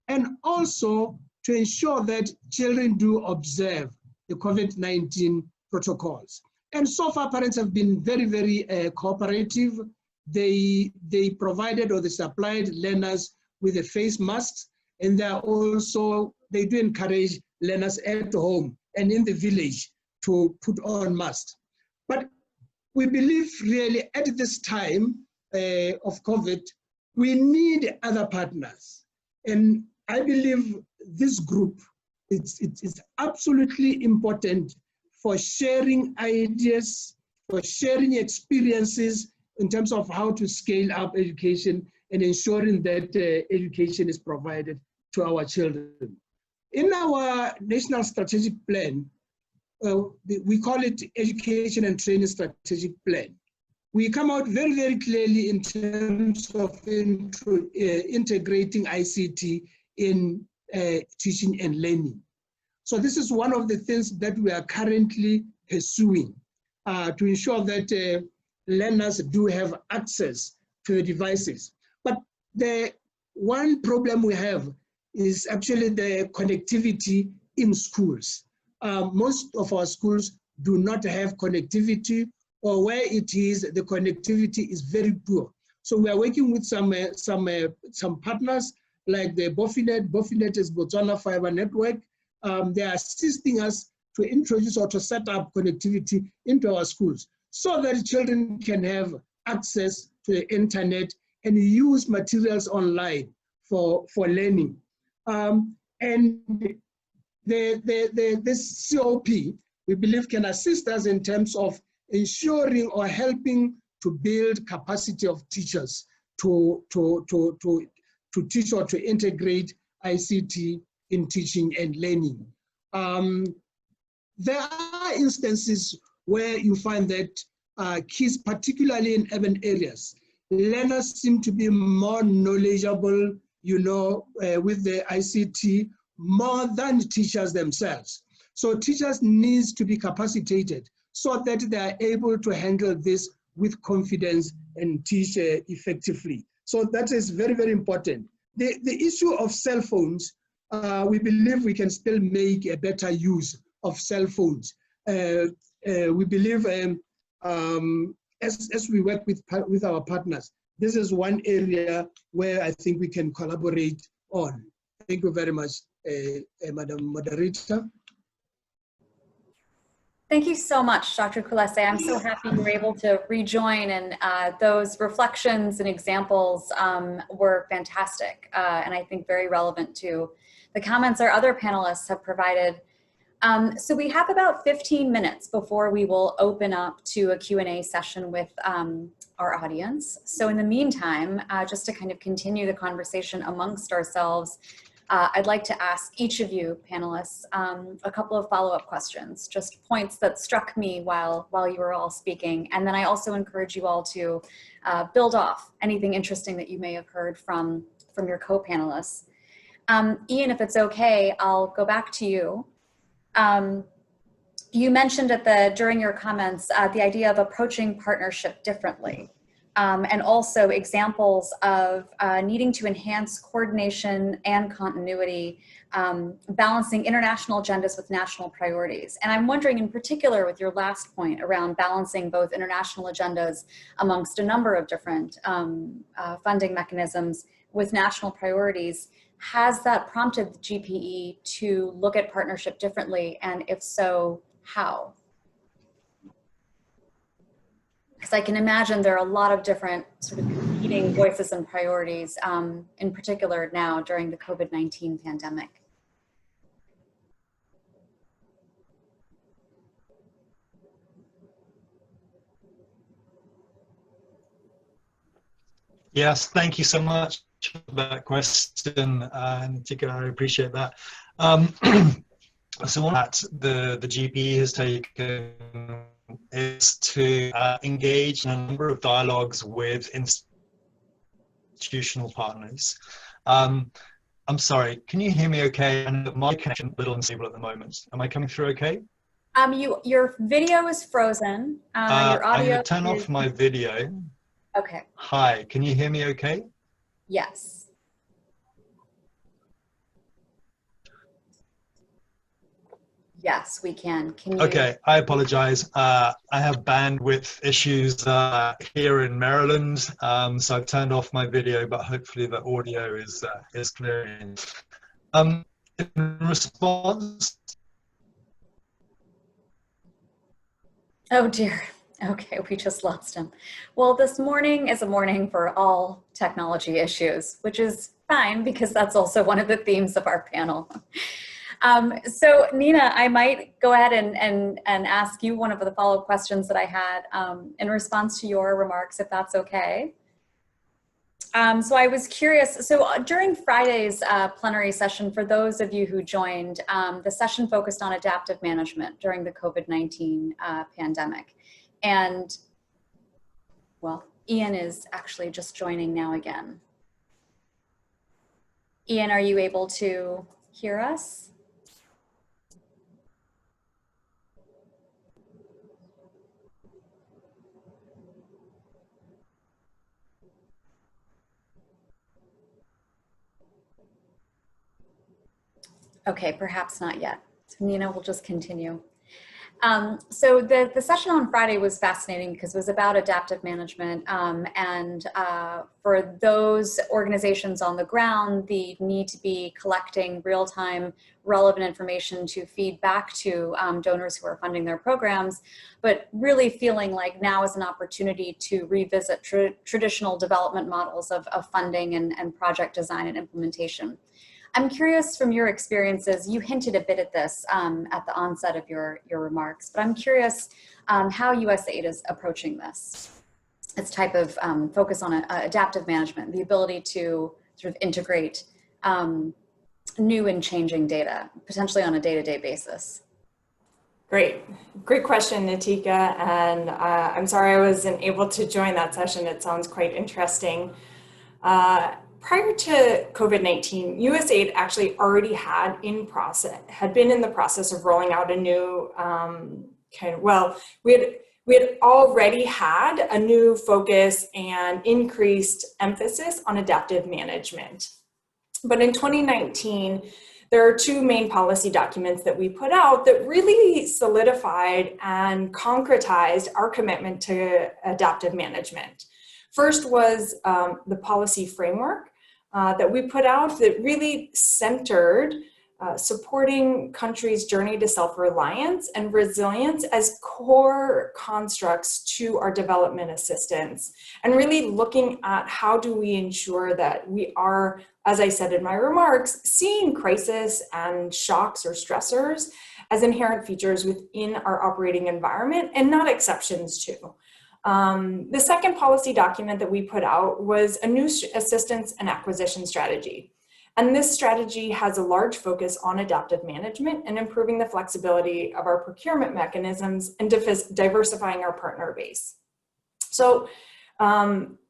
and also to ensure that children do observe the COVID-19 protocols. And so far, parents have been very, very cooperative. They provided or they supplied learners with the face masks, and they do encourage learners at home and in the village to put on masks. But we believe really at this time of COVID, we need other partners. And I believe this group, it's absolutely important for sharing ideas, for sharing experiences in terms of how to scale up education and ensuring that education is provided to our children. In our National Strategic Plan, we call it Education and Training Strategic Plan. We come out very, very clearly in terms of integrating ICT in teaching and learning. So this is one of the things that we are currently pursuing to ensure that learners do have access to the devices. But the one problem we have is actually the connectivity in schools. Most of our schools do not have connectivity, or where it is, the connectivity is very poor. So we are working with some partners like the Bofinet. Bofinet is Botswana Fiber Network. They are assisting us to introduce or to set up connectivity into our schools so that children can have access to the internet and use materials online for learning. And this COP, we believe, can assist us in terms of ensuring or helping to build capacity of teachers to teach or to integrate ICT in teaching and learning. There are instances where you find that kids, particularly in urban areas, learners seem to be more knowledgeable, with the ICT more than teachers themselves. So teachers need to be capacitated so that they are able to handle this with confidence and teach effectively. So that is very, very important. The issue of cell phones, we believe we can still make a better use of cell phones. We believe as we work with our partners, this is one area where I think we can collaborate on. Thank you very much, Madam Moderator. Thank you so much, Dr. Kulese. I'm so happy you were able to rejoin, and those reflections and examples were fantastic, and I think very relevant to the comments our other panelists have provided. So we have about 15 minutes before we will open up to a Q&A session with our audience. So in the meantime, just to kind of continue the conversation amongst ourselves, I'd like to ask each of you panelists a couple of follow-up questions, just points that struck me while you were all speaking. And then I also encourage you all to build off anything interesting that you may have heard from your co-panelists. Ian, if it's okay, I'll go back to you. You mentioned during your comments the idea of approaching partnership differently. And also examples of needing to enhance coordination and continuity, balancing international agendas with national priorities. And I'm wondering in particular with your last point around balancing both international agendas amongst a number of different funding mechanisms with national priorities, has that prompted the GPE to look at partnership differently? And if so, how? Because I can imagine there are a lot of different sort of competing voices and priorities, in particular now during the COVID-19 pandemic. Yes, thank you so much for that question, Natika. I appreciate that. So what the GPE has taken is to engage in a number of dialogues with institutional partners. I'm sorry, can you hear me okay? And my connection is a little unstable at the moment. Am I coming through okay? Your video is frozen. Your audio I'm going to turn off my video. Okay. Hi, can you hear me okay? Yes. Yes, we can. Can you? Okay, I apologize. I have bandwidth issues here in Maryland, so I've turned off my video, but hopefully the audio is clear. In response. Oh dear. Okay, we just lost him. Well, this morning is a morning for all technology issues, which is fine because that's also one of the themes of our panel. So Nina, I might go ahead and ask you one of the follow-up questions that I had in response to your remarks, if that's okay. So I was curious, so during Friday's plenary session, for those of you who joined, the session focused on adaptive management during the COVID-19 pandemic. And, well, Ian is actually just joining now again. Ian, are you able to hear us? Okay, perhaps not yet. So Nina will just continue. So the session on Friday was fascinating because it was about adaptive management and for those organizations on the ground, the need to be collecting real-time relevant information to feed back to donors who are funding their programs, but really feeling like now is an opportunity to revisit traditional development models of funding and project design and implementation. I'm curious from your experiences, you hinted a bit at this at the onset of your remarks, but I'm curious how USAID is approaching this. Its type of focus on adaptive management, the ability to sort of integrate new and changing data, potentially on a day-to-day basis. Great question, Natika. And I'm sorry I wasn't able to join that session. It sounds quite interesting. Prior to COVID-19, USAID actually already had been in the process of rolling out a new we had already had a new focus and increased emphasis on adaptive management. But in 2019, there are two main policy documents that we put out that really solidified and concretized our commitment to adaptive management. First was the policy framework that we put out that really centered supporting countries' journey to self-reliance and resilience as core constructs to our development assistance, and really looking at how do we ensure that we are, as I said in my remarks, seeing crisis and shocks or stressors as inherent features within our operating environment and not exceptions to. The second policy document that we put out was a new assistance and acquisition strategy. And this strategy has a large focus on adaptive management and improving the flexibility of our procurement mechanisms and diversifying our partner base. So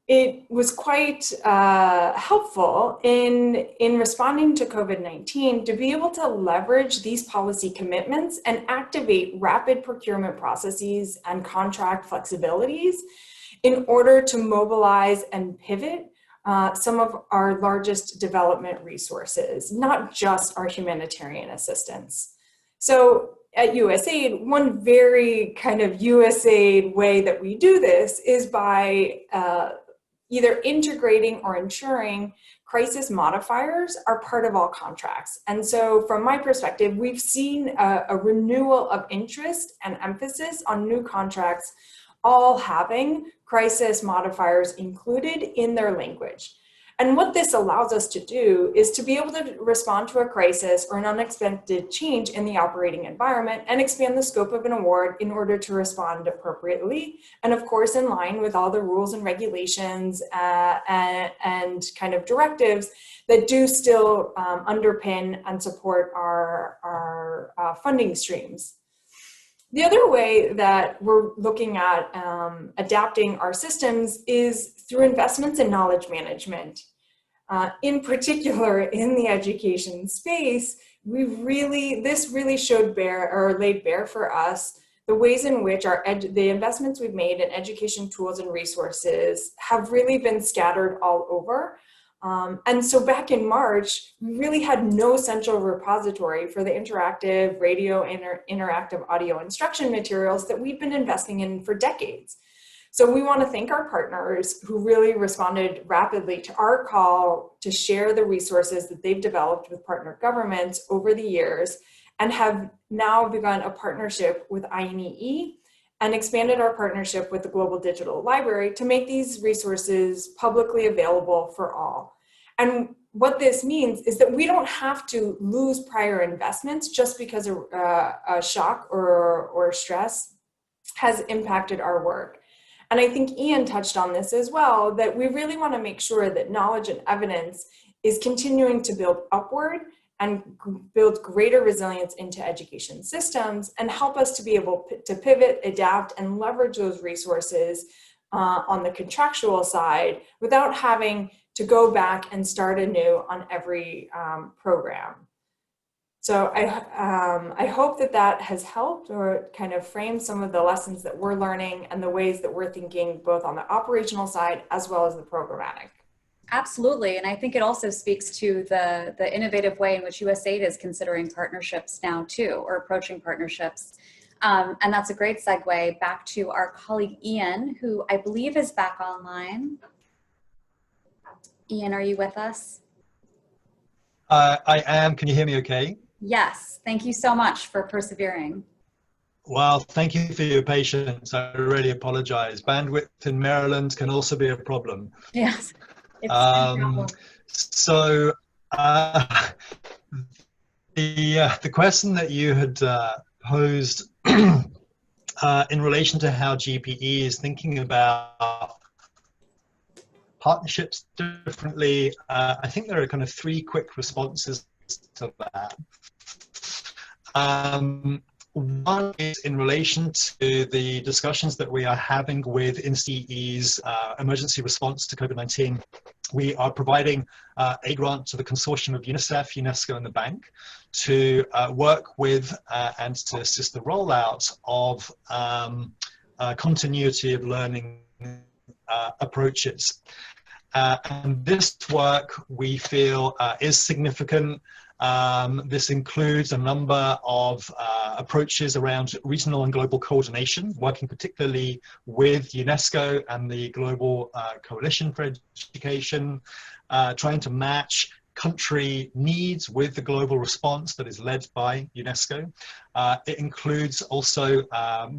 it was quite helpful in responding to COVID-19 to be able to leverage these policy commitments and activate rapid procurement processes and contract flexibilities in order to mobilize and pivot some of our largest development resources, not just our humanitarian assistance. So at USAID, one very kind of USAID way that we do this is by either integrating or ensuring crisis modifiers are part of all contracts. And so from my perspective, we've seen a renewal of interest and emphasis on new contracts all having crisis modifiers included in their language. And what this allows us to do is to be able to respond to a crisis or an unexpected change in the operating environment and expand the scope of an award in order to respond appropriately. And of course, in line with all the rules and regulations and kind of directives that do still underpin and support our funding streams. The other way that we're looking at adapting our systems is through investments in knowledge management. In particular, in the education space, this really showed laid bare for us the ways in which the investments we've made in education tools and resources have really been scattered all over. And so back in March, we really had no central repository for the interactive radio interactive audio instruction materials that we've been investing in for decades. So we want to thank our partners who really responded rapidly to our call to share the resources that they've developed with partner governments over the years, and have now begun a partnership with INEE and expanded our partnership with the Global Digital Library to make these resources publicly available for all. And what this means is that we don't have to lose prior investments just because a shock or stress has impacted our work. And I think Ian touched on this as well, that we really want to make sure that knowledge and evidence is continuing to build upward and build greater resilience into education systems and help us to be able to pivot, adapt, and leverage those resources on the contractual side without having to go back and start anew on every program. So I hope that has helped or kind of framed some of the lessons that we're learning and the ways that we're thinking both on the operational side as well as the programmatic. Absolutely, and I think it also speaks to the innovative way in which USAID is considering partnerships now too, or approaching partnerships. And that's a great segue back to our colleague Ian, who I believe is back online. Ian, are you with us? I am. Can you hear me okay? Yes, thank you so much for persevering. Well, thank you for your patience. I really apologize. Bandwidth in Maryland can also be a problem. Yes, it's no problem. So the question that you had posed in relation to how GPE is thinking about partnerships differently, I think there are kind of three quick responses to that. One is in relation to the discussions that we are having with INSTE's emergency response to COVID-19. We are providing a grant to the consortium of UNICEF, UNESCO, and the bank to work with and to assist the rollout of continuity of learning approaches. And this work, we feel, is significant. This includes a number of approaches around regional and global coordination, working particularly with UNESCO and the Global Coalition for Education, trying to match country needs with the global response that is led by UNESCO. It includes also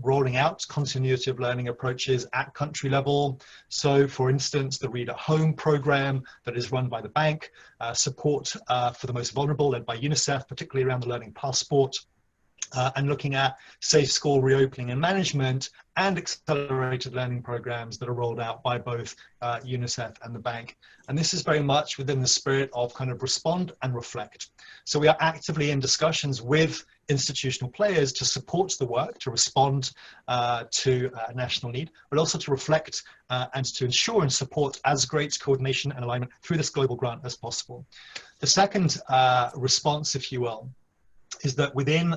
rolling out continuity of learning approaches at country level. So for instance, the Read at Home program that is run by the bank, support for the most vulnerable led by UNICEF, particularly around the Learning Passport, and looking at safe school reopening and management, and accelerated learning programs that are rolled out by both UNICEF and the bank. And this is very much within the spirit of kind of respond and reflect. So we are actively in discussions with institutional players to support the work, to respond to national need, but also to reflect and to ensure and support as great coordination and alignment through this global grant as possible. The second response, if you will, is that within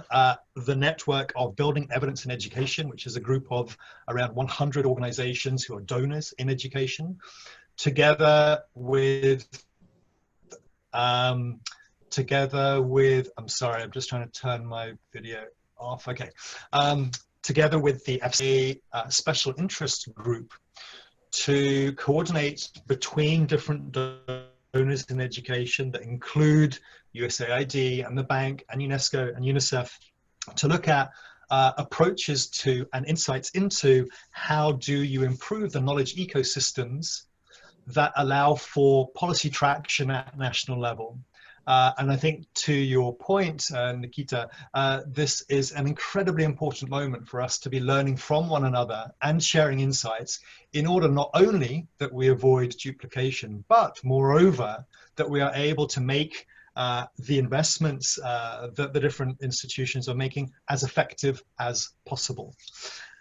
the network of Building Evidence in Education, which is a group of around 100 organizations who are donors in education, together with, I'm sorry, I'm just trying to turn my video off, okay. Together with the FCA Special Interest Group to coordinate between different donors in education that include USAID and the bank and UNESCO and UNICEF to look at approaches to and insights into how do you improve the knowledge ecosystems that allow for policy traction at national level. And I think to your point, Nikita, this is an incredibly important moment for us to be learning from one another and sharing insights in order not only that we avoid duplication, but moreover, that we are able to make the investments that the different institutions are making as effective as possible.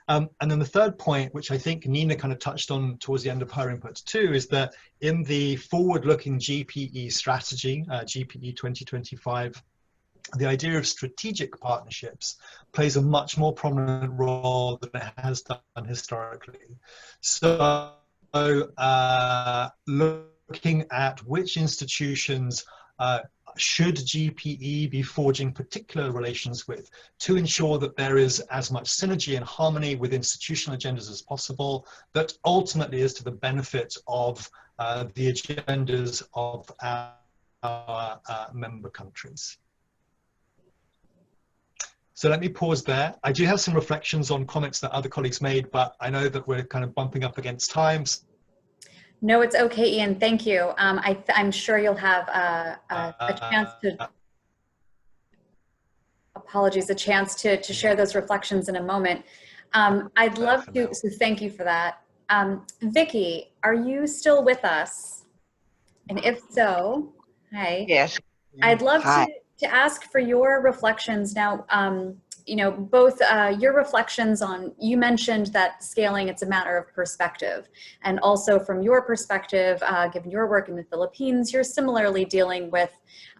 And then the third point, which I think Nina kind of touched on towards the end of her inputs too, is that in the forward-looking GPE strategy, GPE 2025, the idea of strategic partnerships plays a much more prominent role than it has done historically. So looking at which institutions should GPE be forging particular relations with to ensure that there is as much synergy and harmony with institutional agendas as possible, that ultimately is to the benefit of the agendas of our member countries. So let me pause there. I do have some reflections on comments that other colleagues made, but I know that we're kind of bumping up against time. No, it's okay, Ian. Thank you. I'm sure you'll have a chance to, apologies, a chance to share those reflections in a moment. I'd love to, so thank you for that. Vicky, are you still with us? And if so, hi. Yes. I'd love to ask for your reflections now. You know, both your reflections on, you mentioned that scaling, it's a matter of perspective. And also from your perspective, given your work in the Philippines, you're similarly dealing with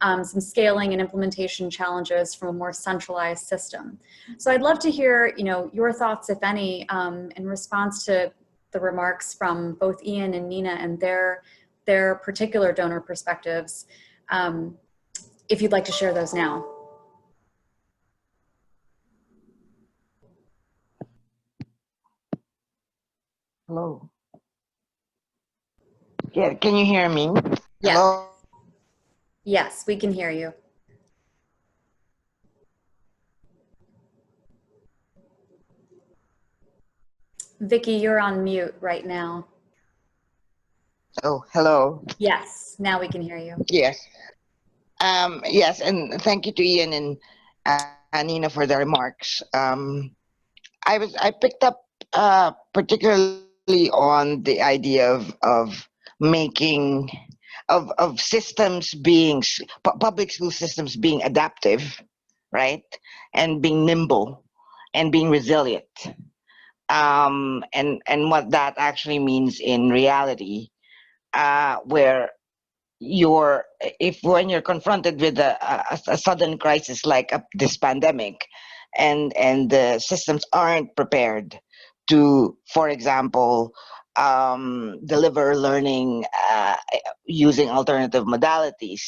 some scaling and implementation challenges from a more centralized system. So I'd love to hear, you know, your thoughts, if any, in response to the remarks from both Ian and Nina and their particular donor perspectives, if you'd like to share those now. Hello. Yeah, can you hear me? Yes. Hello? Yes, we can hear you. Vicky, you're on mute right now. Oh, hello. Yes, now we can hear you. Yes. Yes, and thank you to Ian and Nina for the remarks. I picked up particularly on the idea of making systems being public school systems being adaptive, right, and being nimble and being resilient, and what that actually means in reality, where when you're confronted with a sudden crisis like this pandemic, and the systems aren't prepared to, for example, deliver learning using alternative modalities,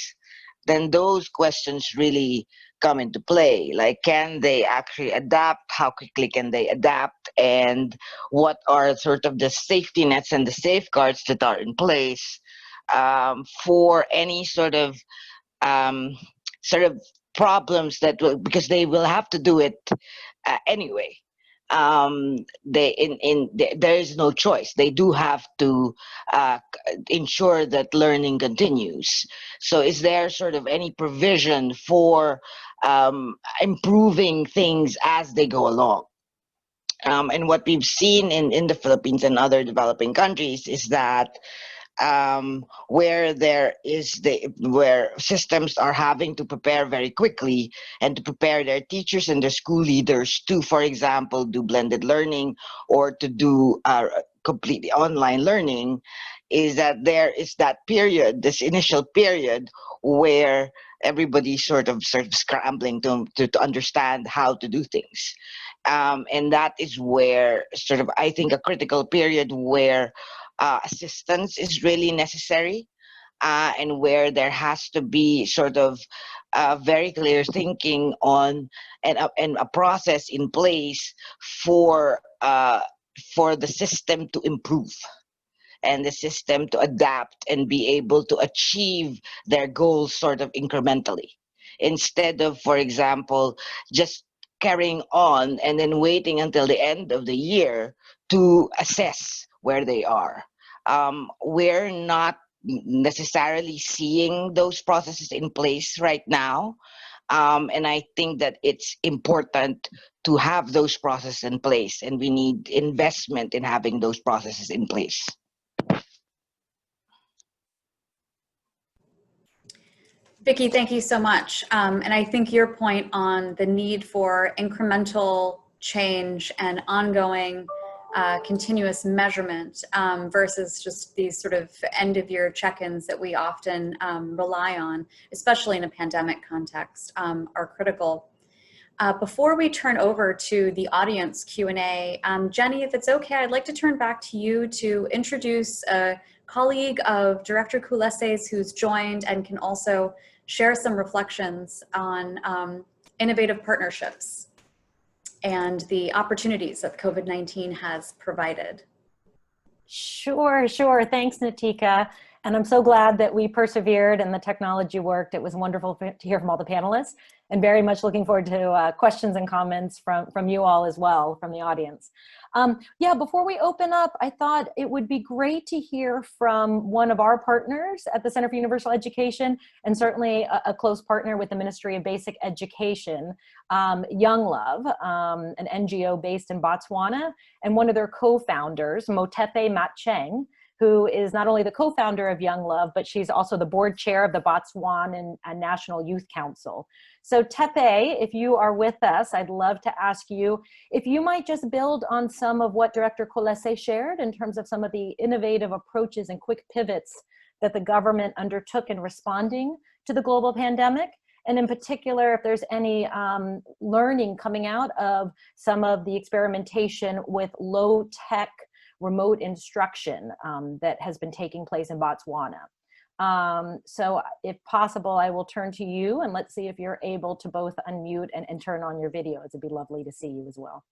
then those questions really come into play. Like, can they actually adapt? How quickly can they adapt? And what are sort of the safety nets and the safeguards that are in place for any sort of problems that will, because they will have to do it anyway. There is no choice. They do have to ensure that learning continues. So is there sort of any provision for improving things as they go along? And what we've seen in the Philippines and other developing countries is that where where systems are having to prepare very quickly and to prepare their teachers and their school leaders to, for example, do blended learning or to do completely online learning, is that there is that period, this initial period, where everybody's sort of scrambling to understand how to do things. And that is where sort of, I think, a critical period where assistance is really necessary, and where there has to be sort of very clear thinking on and a process in place for the system to improve and the system to adapt and be able to achieve their goals sort of incrementally, instead of, for example, just carrying on and then waiting until the end of the year to assess where they are. We're not necessarily seeing those processes in place right now. And I think that it's important to have those processes in place, and we need investment in having those processes in place. Vicki, thank you so much. And I think your point on the need for incremental change and ongoing continuous measurement versus just these sort of end-of-year check-ins that we often rely on, especially in a pandemic context, are critical. Before we turn over to the audience Q&A, Jenny, if it's okay, I'd like to turn back to you to introduce a colleague of Director Kulese's who's joined and can also share some reflections on innovative partnerships and the opportunities that COVID-19 has provided. Sure. Thanks, Natika. And I'm so glad that we persevered and the technology worked. It was wonderful to hear from all the panelists, and very much looking forward to questions and comments from you all as well, from the audience. Yeah, before we open up, I thought it would be great to hear from one of our partners at the Center for Universal Education, and certainly a close partner with the Ministry of Basic Education, Young Love, an NGO based in Botswana, and one of their co-founders, Motepe Matcheng, who is not only the co-founder of Young Love, but she's also the board chair of the Botswanan National Youth Council. So Tepe, if you are with us, I'd love to ask you if you might just build on some of what Director Kulese shared in terms of some of the innovative approaches and quick pivots that the government undertook in responding to the global pandemic. And in particular, if there's any learning coming out of some of the experimentation with low-tech remote instruction that has been taking place in Botswana. So if possible, I will turn to you, and let's see if you're able to both unmute and turn on your video. It'd be lovely to see you as well.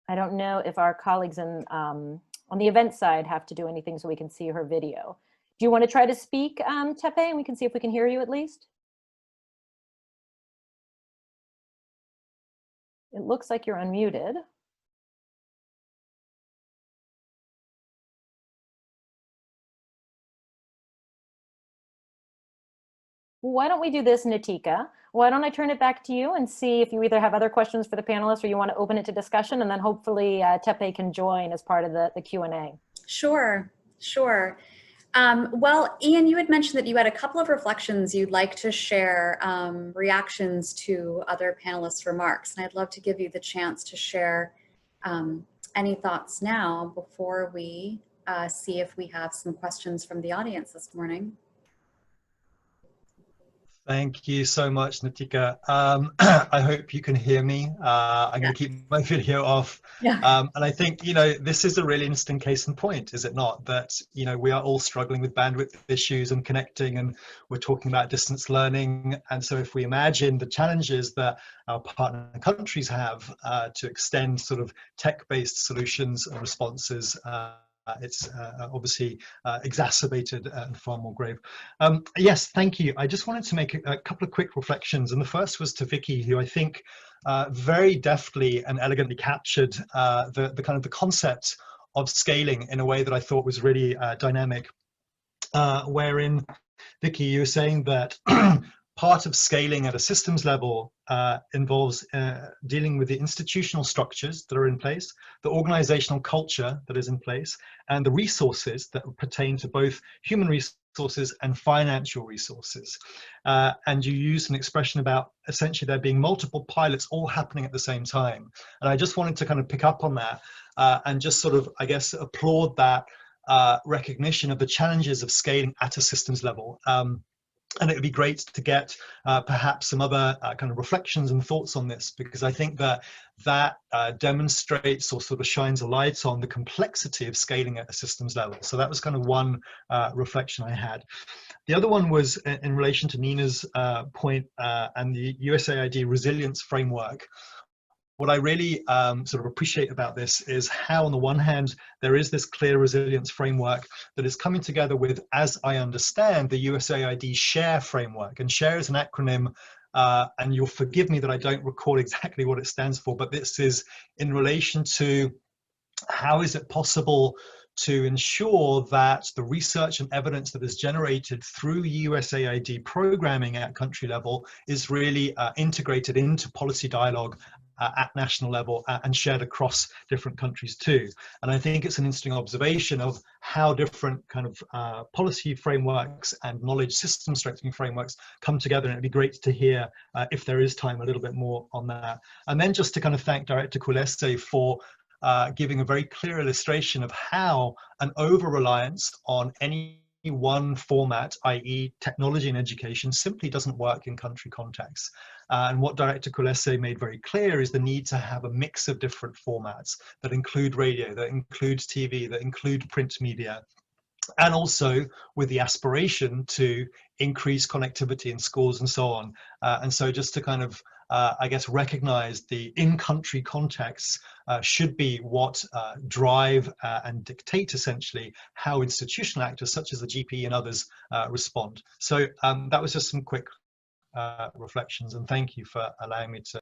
I don't know if our colleagues on the event side have to do anything so we can see her video. Do you want to try to speak, Tepe, and we can see if we can hear you at least? It looks like you're unmuted. Why don't we do this, Natika? Why don't I turn it back to you and see if you either have other questions for the panelists or you want to open it to discussion, and then hopefully Tepe can join as part of the Q&A. Sure. Well, Ian, you had mentioned that you had a couple of reflections you'd like to share, reactions to other panelists' remarks, and I'd love to give you the chance to share any thoughts now before we see if we have some questions from the audience this morning. Thank you so much, Natika. I hope you can hear me. I'm going to keep my video off. Yeah. And I think, this is a really interesting case in point, is it not? That, we are all struggling with bandwidth issues and connecting, and we're talking about distance learning. And so if we imagine the challenges that our partner countries have to extend sort of tech-based solutions and responses, it's obviously exacerbated and far more grave. Yes, thank you. I just wanted to make a couple of quick reflections. And the first was to Vicky, who I think very deftly and elegantly captured the kind of the concept of scaling in a way that I thought was really dynamic, wherein, Vicky, you were saying that part of scaling at a systems level involves dealing with the institutional structures that are in place, the organizational culture that is in place, and the resources that pertain to both human resources and financial resources. And you used an expression about essentially there being multiple pilots all happening at the same time. And I just wanted to kind of pick up on that and just sort of, I guess, applaud that recognition of the challenges of scaling at a systems level. And it would be great to get perhaps some other kind of reflections and thoughts on this, because I think that demonstrates or sort of shines a light on the complexity of scaling at a systems level. So that was kind of one reflection I had. The other one was in relation to Nina's point and the USAID resilience framework. What I really sort of appreciate about this is how, on the one hand, there is this clear resilience framework that is coming together with, as I understand, the USAID SHARE framework. And SHARE is an acronym, and you'll forgive me that I don't recall exactly what it stands for, but this is in relation to how is it possible to ensure that the research and evidence that is generated through USAID programming at country level is really integrated into policy dialogue at national level and shared across different countries too. And I think it's an interesting observation of how different kind of policy frameworks and knowledge system strengthening frameworks come together. And it'd be great to hear, if there is time, a little bit more on that. And then just to kind of thank Director Kulese for giving a very clear illustration of how an over-reliance on any one format, i.e. technology and education, simply doesn't work in country contexts. And what Director Kulese made very clear is the need to have a mix of different formats that include radio, that includes TV, that include print media, and also with the aspiration to increase connectivity in schools and so on. And so just to kind of, I guess, recognize the in-country contexts should be what drive and dictate essentially how institutional actors such as the GPE and others respond. So that was just some quick reflections, and thank you for allowing me to.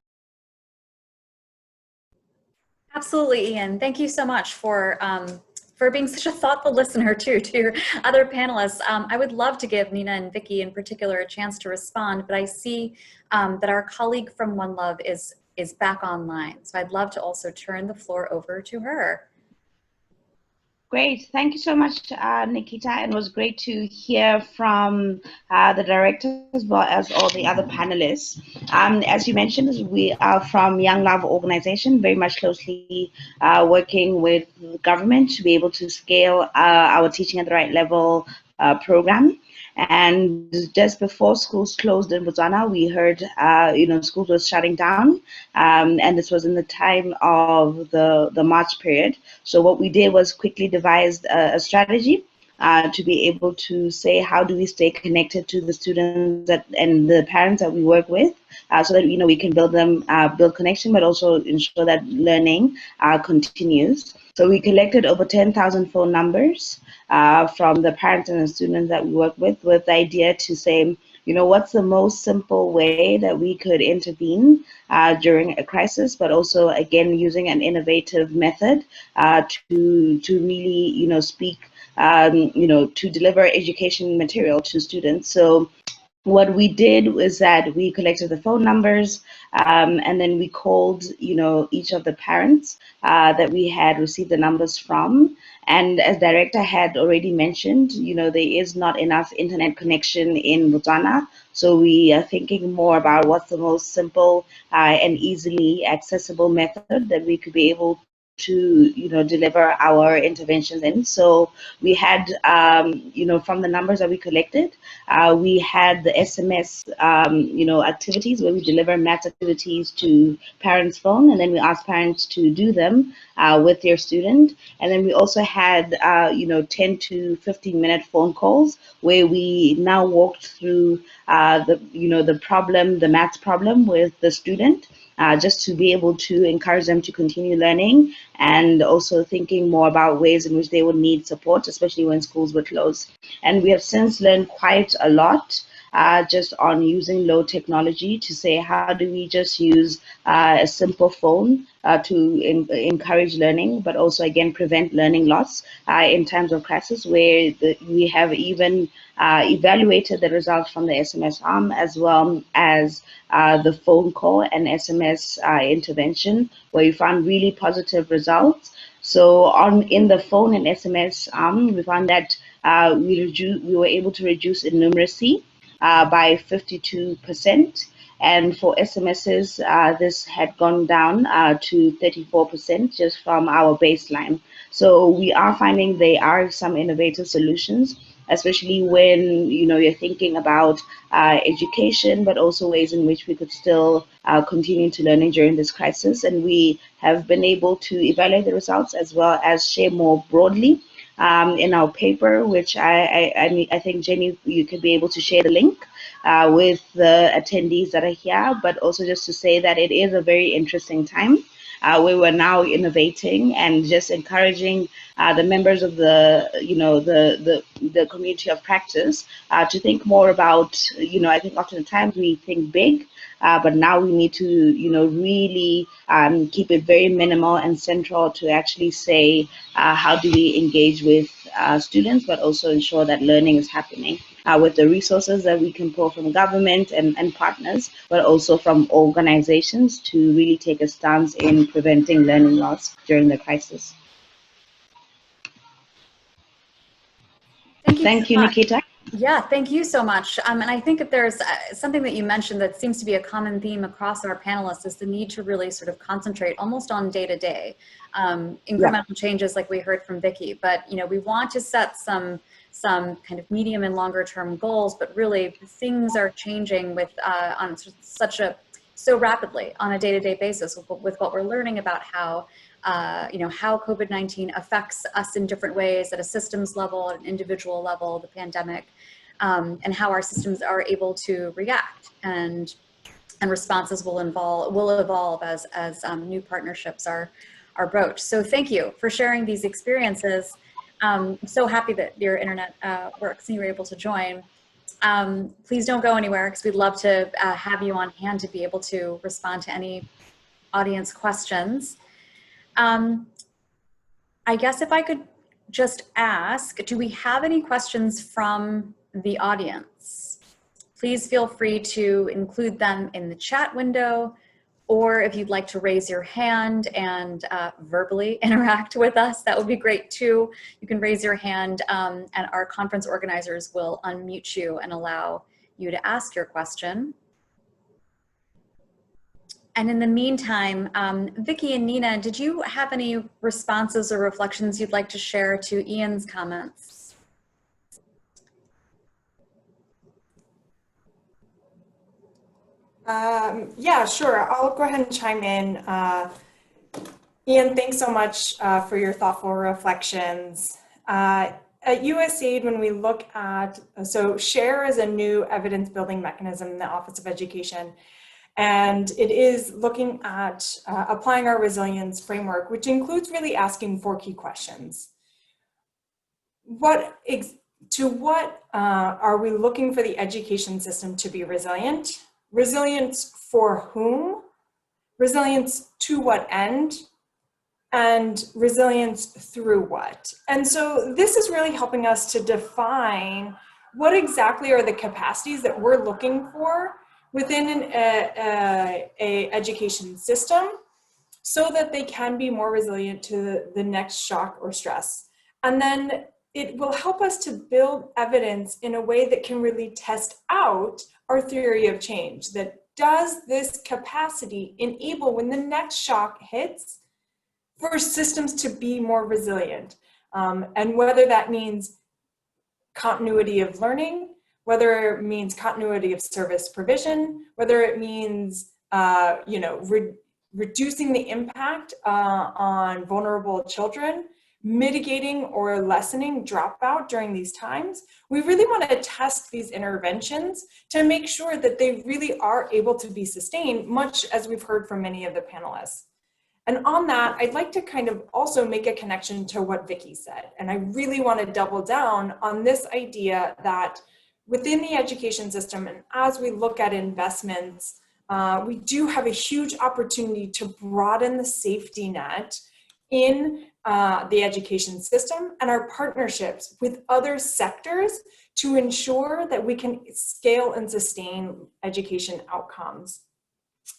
Absolutely, Ian. Thank you so much for being such a thoughtful listener too to your other panelists. I would love to give Nina and Vicky in particular a chance to respond, but I see that our colleague from One Love is back online. So I'd love to also turn the floor over to her. Great. Thank you so much, Nikita. And it was great to hear from the director as well as all the other panelists. As you mentioned, we are from Young Love Organization, very much closely working with the government to be able to scale our Teaching at the Right Level program. And just before schools closed in Botswana, we heard, schools were shutting down, and this was in the time of the March period. So what we did was quickly devised a strategy to be able to say, how do we stay connected to the students and the parents that we work with, so that we can build connection, but also ensure that learning continues. So we collected over 10,000 phone numbers from the parents and the students that we work with the idea to say, what's the most simple way that we could intervene during a crisis, but also, again, using an innovative method to really, speak, to deliver education material to students. So what we did was that we collected the phone numbers, and then we called, each of the parents that we had received the numbers from. And as director had already mentioned, there is not enough internet connection in Botswana. So we are thinking more about what's the most simple and easily accessible method that we could be able to deliver our interventions in. So we had from the numbers that we collected, we had the SMS activities where we deliver math activities to parents' phone, and then we ask parents to do them with their student. And then we also had 10 to 15 minute phone calls where we now walked through the math problem with the student, just to be able to encourage them to continue learning, and also thinking more about ways in which they would need support, especially when schools were closed. And we have since learned quite a lot just on using low technology to say, how do we just use a simple phone to encourage learning, but also, again, prevent learning loss in times of crisis, where we have even evaluated the results from the SMS arm, as well as the phone call and SMS intervention, where we found really positive results. So in the phone and SMS arm, we found that we were able to reduce innumeracy by 52%. And for SMSs, this had gone down to 34% just from our baseline. So we are finding there are some innovative solutions, especially when you're thinking about education, but also ways in which we could still continue to learning during this crisis. And we have been able to evaluate the results as well as share more broadly in our paper, which I think, Jenny, you could be able to share the link with the attendees that are here, but also just to say that it is a very interesting time where we're now innovating and just encouraging the members of the community of practice to think more about, I think oftentimes we think big, but now we need to, really keep it very minimal and central to actually say, how do we engage with students, but also ensure that learning is happening with the resources that we can pull from government and partners, but also from organizations to really take a stance in preventing learning loss during the crisis. Thank you, Nikita. Yeah, thank you so much. And I think that there's something that you mentioned that seems to be a common theme across our panelists, is the need to really sort of concentrate almost on day-to-day incremental changes, like we heard from Vicki. But we want to set some kind of medium and longer term goals, but really things are changing with on so rapidly on a day-to-day basis with what we're learning about how how COVID-19 affects us in different ways at a systems level, at an individual level, the pandemic, and how our systems are able to react, and responses will evolve as new partnerships are broached. So thank you for sharing these experiences. I'm so happy that your internet works and you were able to join. Please don't go anywhere, because we'd love to have you on hand to be able to respond to any audience questions. I guess if I could just ask, do we have any questions from the audience? Please feel free to include them in the chat window, or if you'd like to raise your hand and verbally interact with us, that would be great too. You can raise your hand and our conference organizers will unmute you and allow you to ask your question. And in the meantime, Vicki and Nina, did you have any responses or reflections you'd like to share to Ian's comments? Yeah, sure. I'll go ahead and chime in. Ian, thanks so much for your thoughtful reflections. At USAID, when we look at, so SHARE is a new evidence building mechanism in the Office of Education. And it is looking at applying our resilience framework, which includes really asking 4 key questions. To what are we looking for the education system to be resilient? Resilience for whom? Resilience to what end? And resilience through what? And so this is really helping us to define what exactly are the capacities that we're looking for within an education system, so that they can be more resilient to the next shock or stress. And then it will help us to build evidence in a way that can really test out our theory of change. That does this capacity enable, when the next shock hits, for systems to be more resilient. And whether that means continuity of learning, whether it means continuity of service provision, whether it means reducing the impact on vulnerable children, mitigating or lessening dropout during these times, we really want to test these interventions to make sure that they really are able to be sustained, much as we've heard from many of the panelists. And on that, I'd like to kind of also make a connection to what Vicki said. And I really want to double down on this idea that within the education system, and as we look at investments, we do have a huge opportunity to broaden the safety net in the education system and our partnerships with other sectors to ensure that we can scale and sustain education outcomes.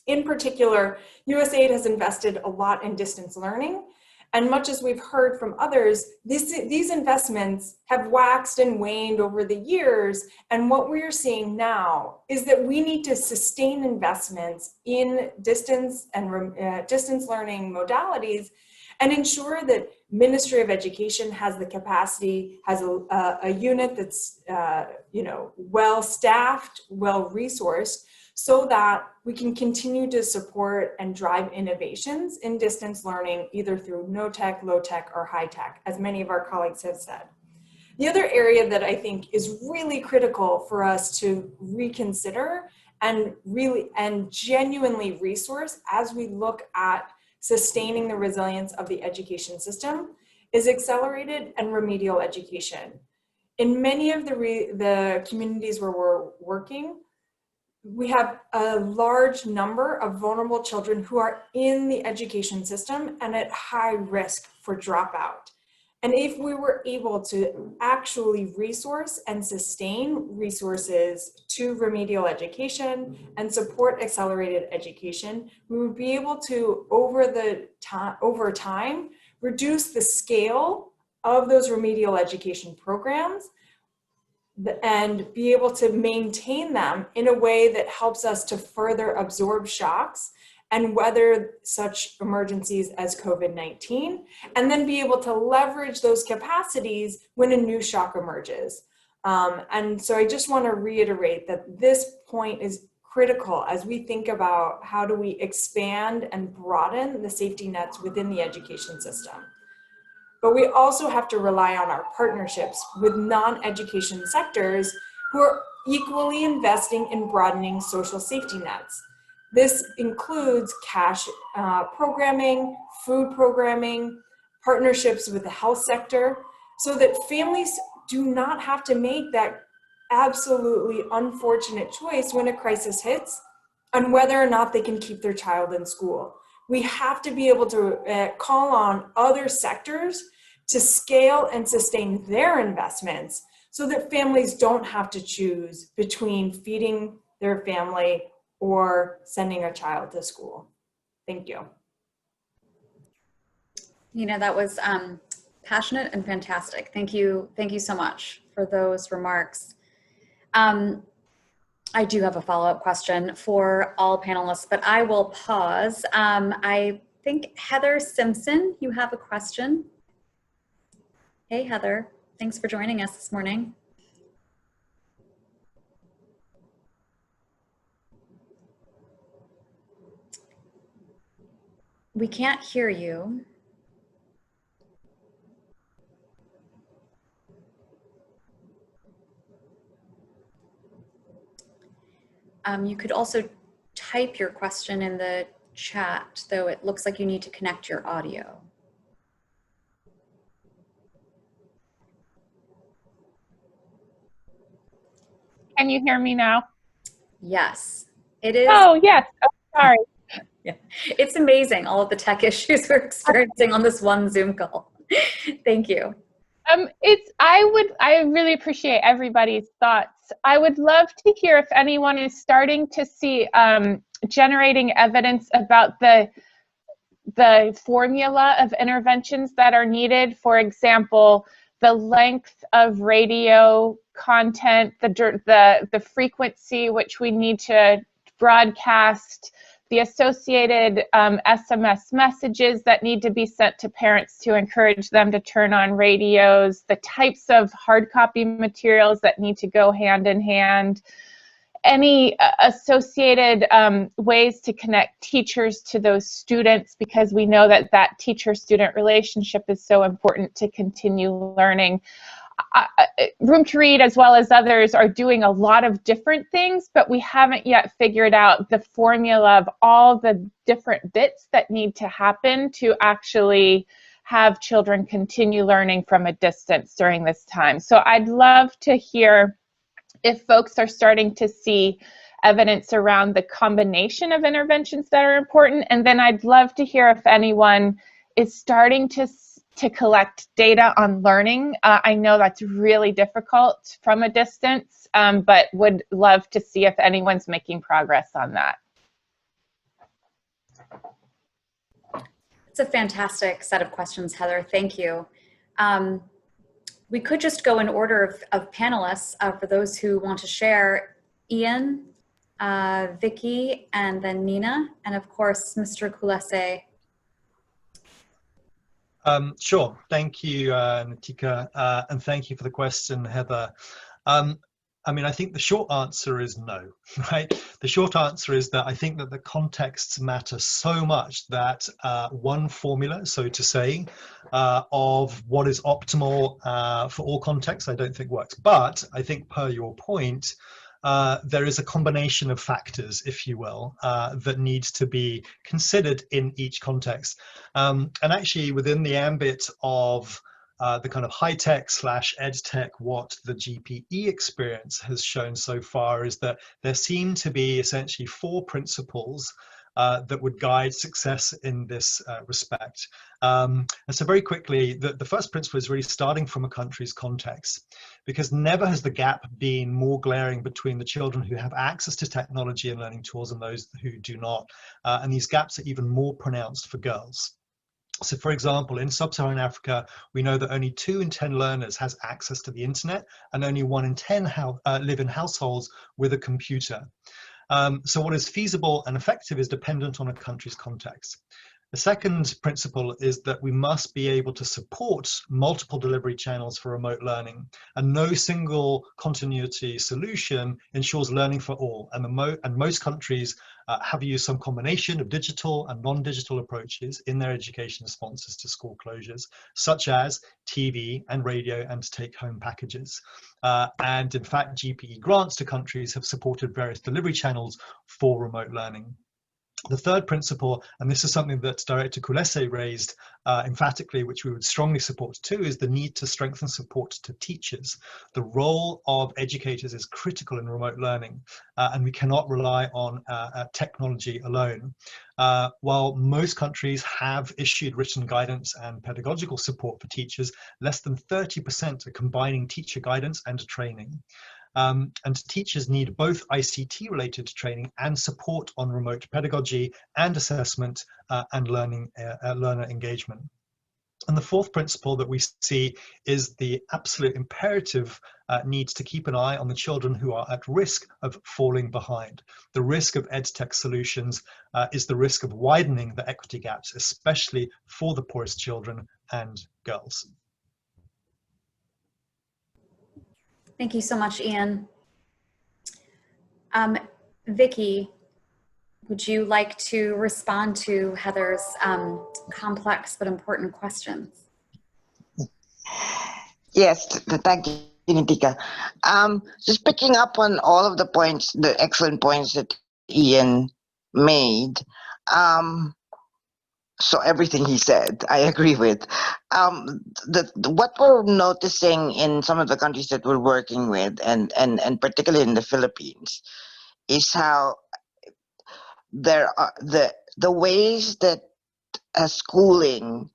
In particular, USAID has invested a lot in distance learning, and much as we've heard from others, these investments have waxed and waned over the years, and what we're seeing now is that we need to sustain investments in distance and distance learning modalities and ensure that Ministry of Education has the capacity, has a unit that's well-staffed, well-resourced, so that we can continue to support and drive innovations in distance learning, either through no tech, low tech, or high tech, as many of our colleagues have said. The other area that I think is really critical for us to reconsider and genuinely resource as we look at sustaining the resilience of the education system is accelerated and remedial education. In many of the communities where we're working, we have a large number of vulnerable children who are in the education system and at high risk for dropout. And if we were able to actually resource and sustain resources to remedial education and support accelerated education, we would be able to, over time, reduce the scale of those remedial education programs and be able to maintain them in a way that helps us to further absorb shocks and weather such emergencies as COVID-19, and then be able to leverage those capacities when a new shock emerges. And so I just want to reiterate that this point is critical as we think about how do we expand and broaden the safety nets within the education system. But we also have to rely on our partnerships with non-education sectors who are equally investing in broadening social safety nets. This includes cash programming, food programming, partnerships with the health sector, so that families do not have to make that absolutely unfortunate choice when a crisis hits on whether or not they can keep their child in school. We have to be able to call on other sectors to scale and sustain their investments so that families don't have to choose between feeding their family or sending a child to school. Thank you. Nina, that was passionate and fantastic. Thank you so much for those remarks. I do have a follow-up question for all panelists, but I will pause. I think Heather Simpson, you have a question. Hey, Heather, thanks for joining us this morning. We can't hear you. You could also type your question in the chat, though it looks like you need to connect your audio. Can you hear me now? Yes, it is. Oh, yes. Oh, sorry. Yeah. It's amazing, all of the tech issues we're experiencing on this one Zoom call. Thank you. I really appreciate everybody's thoughts. I would love to hear if anyone is starting to see generating evidence about the formula of interventions that are needed. For example, the length of radio content, the frequency which we need to broadcast, the associated SMS messages that need to be sent to parents to encourage them to turn on radios, the types of hard copy materials that need to go hand in hand, any associated ways to connect teachers to those students, because we know that that teacher-student relationship is so important to continue learning. Room to Read, as well as others, are doing a lot of different things, but we haven't yet figured out the formula of all the different bits that need to happen to actually have children continue learning from a distance during this time. So I'd love to hear if folks are starting to see evidence around the combination of interventions that are important, and then I'd love to hear if anyone is starting to collect data on learning. I know that's really difficult from a distance, but would love to see if anyone's making progress on that. It's a fantastic set of questions, Heather. Thank you. We could just go in order of panelists for those who want to share. Ian, Vicky, and then Nina, and of course, Mr. Kulese. Sure. Thank you, Natika, and thank you for the question, Heather. I mean, I think the short answer is no, right? The short answer is that I think that the contexts matter so much that one formula, so to say, of what is optimal for all contexts, I don't think works. But I think, per your point, there is a combination of factors, if you will, that needs to be considered in each context. And actually, within the ambit of the kind of high-tech / ed-tech, what the GPE experience has shown so far is that there seem to be essentially 4 principles that would guide success in this respect. And so very quickly, the first principle is really starting from a country's context, because never has the gap been more glaring between the children who have access to technology and learning tools and those who do not. And these gaps are even more pronounced for girls. So for example, in sub-Saharan Africa, we know that only 2 in 10 learners has access to the internet, and only 1 in 10 live in households with a computer. So what is feasible and effective is dependent on a country's context. The second principle is that we must be able to support multiple delivery channels for remote learning, and no single continuity solution ensures learning for all. And most countries have used some combination of digital and non-digital approaches in their education responses to school closures, such as TV and radio and take-home packages. And in fact, GPE grants to countries have supported various delivery channels for remote learning. The third principle, and this is something that Director Kulese raised emphatically, which we would strongly support too, is the need to strengthen support to teachers. The role of educators is critical in remote learning, and we cannot rely on technology alone. While most countries have issued written guidance and pedagogical support for teachers, less than 30% are combining teacher guidance and training. And teachers need both ICT-related training and support on remote pedagogy and assessment and learner engagement. And the fourth principle that we see is the absolute imperative need to keep an eye on the children who are at risk of falling behind. The risk of EdTech solutions is the risk of widening the equity gaps, especially for the poorest children and girls. Thank you so much, Ian. Vicky, would you like to respond to Heather's complex but important questions? Yes, thank you, Natika. Just picking up on all of the points, the excellent points that Ian made. So everything he said, I agree with. What we're noticing in some of the countries that we're working with, and particularly in the Philippines, is how there are the ways that schooling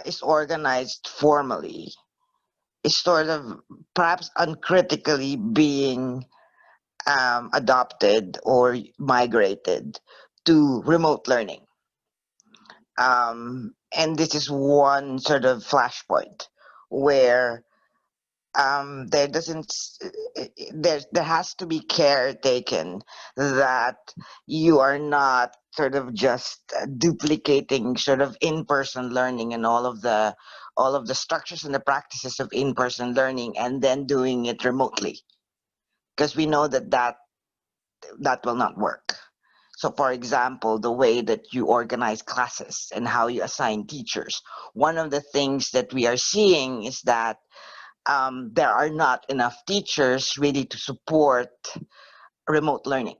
is organized formally is sort of perhaps uncritically being adopted or migrated to remote learning. And this is one sort of flashpoint where there doesn't there has to be care taken that you are not sort of just duplicating sort of in-person learning and all of the structures and the practices of in-person learning and then doing it remotely, because we know that that will not work. So for example, the way that you organize classes and how you assign teachers, one of the things that we are seeing is that there are not enough teachers really to support remote learning,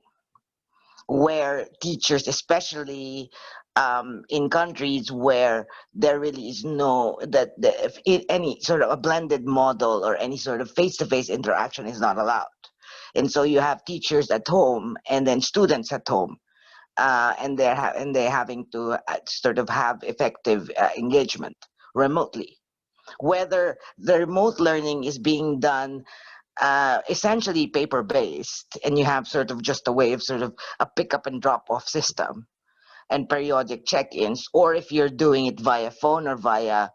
where teachers, especially in countries where there really is no, if any sort of a blended model or any sort of face-to-face interaction is not allowed. And so you have teachers at home and then students at home. And they're having to sort of have effective engagement remotely. Whether the remote learning is being done essentially paper-based, and you have sort of just a way of sort of a pick-up and drop-off system and periodic check-ins, or if you're doing it via phone or via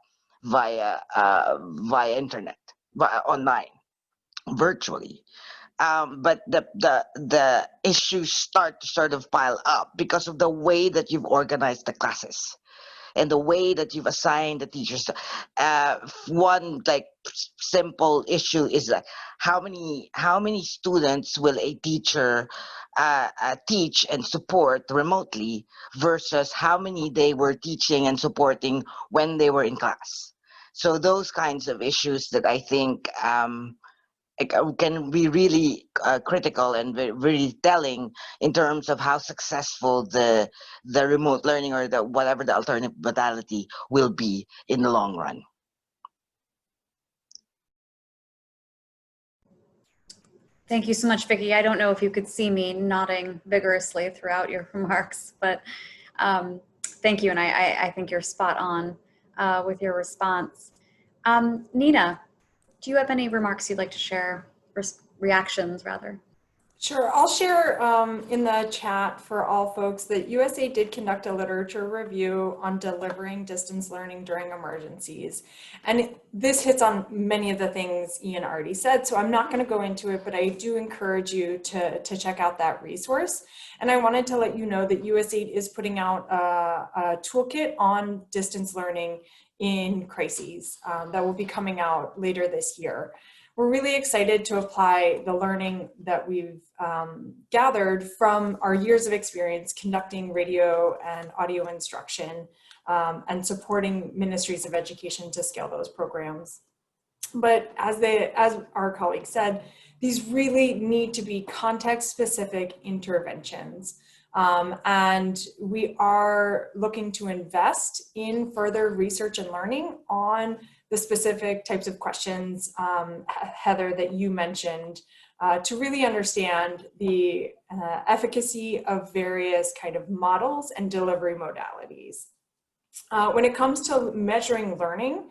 internet, online, virtually. But the issues start to sort of pile up because of the way that you've organized the classes and the way that you've assigned the teachers. One like simple issue is like how many students will a teacher teach and support remotely versus how many they were teaching and supporting when they were in class. So those kinds of issues that I think can be really critical and really telling in terms of how successful the remote learning or the whatever the alternative modality will be in the long run. Thank you so much, Vicki. I don't know if you could see me nodding vigorously throughout your remarks, but thank you. And I think you're spot on with your response. Nina, do you have any remarks you'd like to share, reactions rather? Sure, I'll share in the chat for all folks that USAID did conduct a literature review on delivering distance learning during emergencies. And this hits on many of the things Ian already said, so I'm not going to go into it, but I do encourage you to check out that resource. And I wanted to let you know that USAID is putting out a toolkit on distance learning in crises that will be coming out later this year. We're really excited to apply the learning that we've gathered from our years of experience conducting radio and audio instruction and supporting ministries of education to scale those programs. But as our colleague said, these really need to be context-specific interventions. And we are looking to invest in further research and learning on the specific types of questions, Heather, that you mentioned, to really understand the efficacy of various kind of models and delivery modalities. When it comes to measuring learning,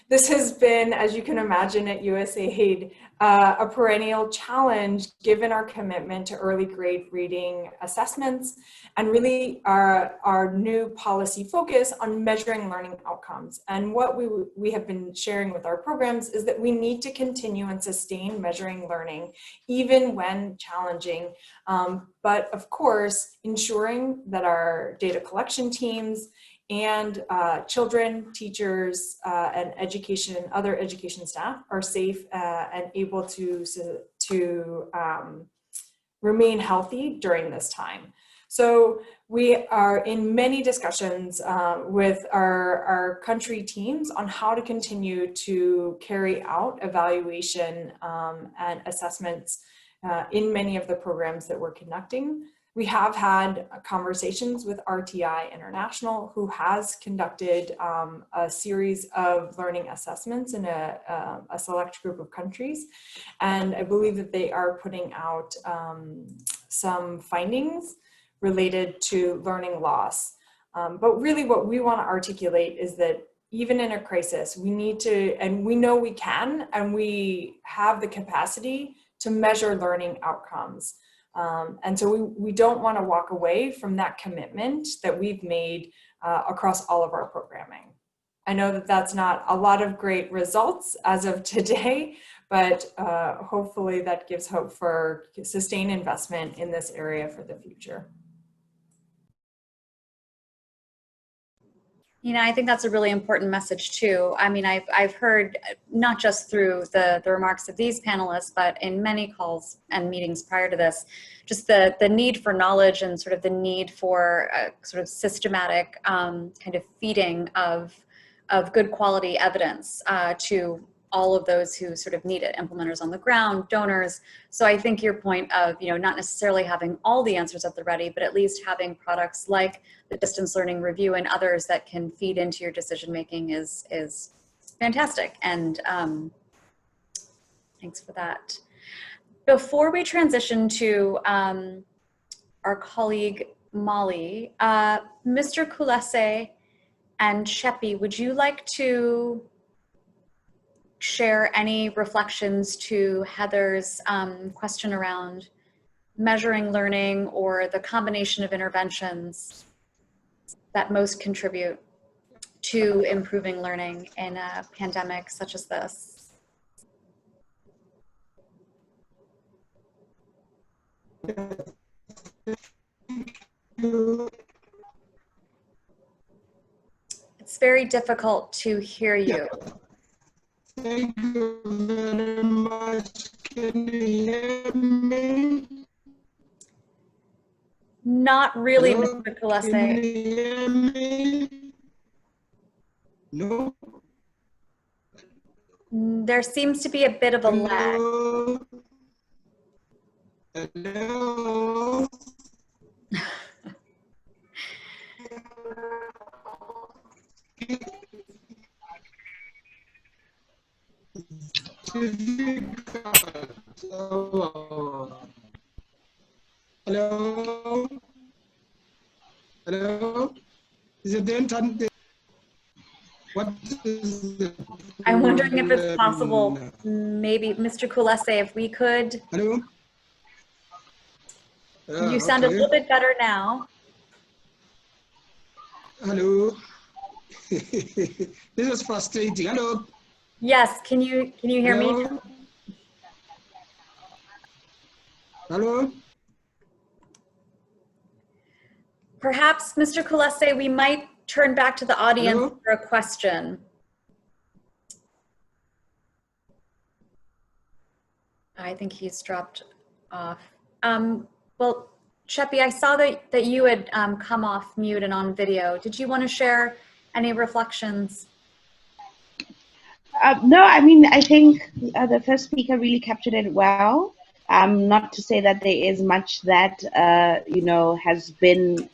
this has been, as you can imagine at USAID, a perennial challenge given our commitment to early grade reading assessments and really our new policy focus on measuring learning outcomes. And what we have been sharing with our programs is that we need to continue and sustain measuring learning even when challenging. But of course, ensuring that our data collection teams and children, teachers, and education and other education staff are safe and able to remain healthy during this time. So we are in many discussions with our country teams on how to continue to carry out evaluation and assessments in many of the programs that we're conducting. We have had conversations with RTI International, who has conducted a series of learning assessments in a select group of countries. And I believe that they are putting out some findings related to learning loss. But really what we want to articulate is that even in a crisis, we need to, and we know we can, and we have the capacity to measure learning outcomes. And so we don't want to walk away from that commitment that we've made across all of our programming. I know that that's not a lot of great results as of today, but hopefully that gives hope for sustained investment in this area for the future. You know, I think that's a really important message too. I mean, I've heard, not just through the remarks of these panelists, but in many calls and meetings prior to this, just the need for knowledge and sort of the need for sort of systematic kind of feeding of good quality evidence to all of those who sort of need it, implementers on the ground, donors. So I think your point of, you know, not necessarily having all the answers at the ready, but at least having products like the distance learning review and others that can feed into your decision making is fantastic. And thanks for that. Before we transition to our colleague Molly, Mr. Kulese and Sheppy, would you like to share any reflections to Heather's question around measuring learning or the combination of interventions that most contribute to improving learning in a pandemic such as this? It's very difficult to hear you. Thank you very much. Can you hear me? Not really, Hello? Mr. Kulese. Can you hear me? No? There seems to be a bit of a lag. Hello? Hello? Hello? Hello? Is it the internet? What is it? I'm wondering if it's possible, maybe, Mr. Kulese, if we could. Hello? You sound a Okay. little bit better now. Hello? This is frustrating. Hello? Yes, can you hear me? Hello? Hello? Perhaps, Mr. Kulese, we might turn back to the audience Hello? for a question. I think he's dropped off. Well, Sheppy, I saw that you had come off mute and on video. Did you want to share any reflections? No, I mean, I think the first speaker really captured it well. Not to say that there is much that, you know, has been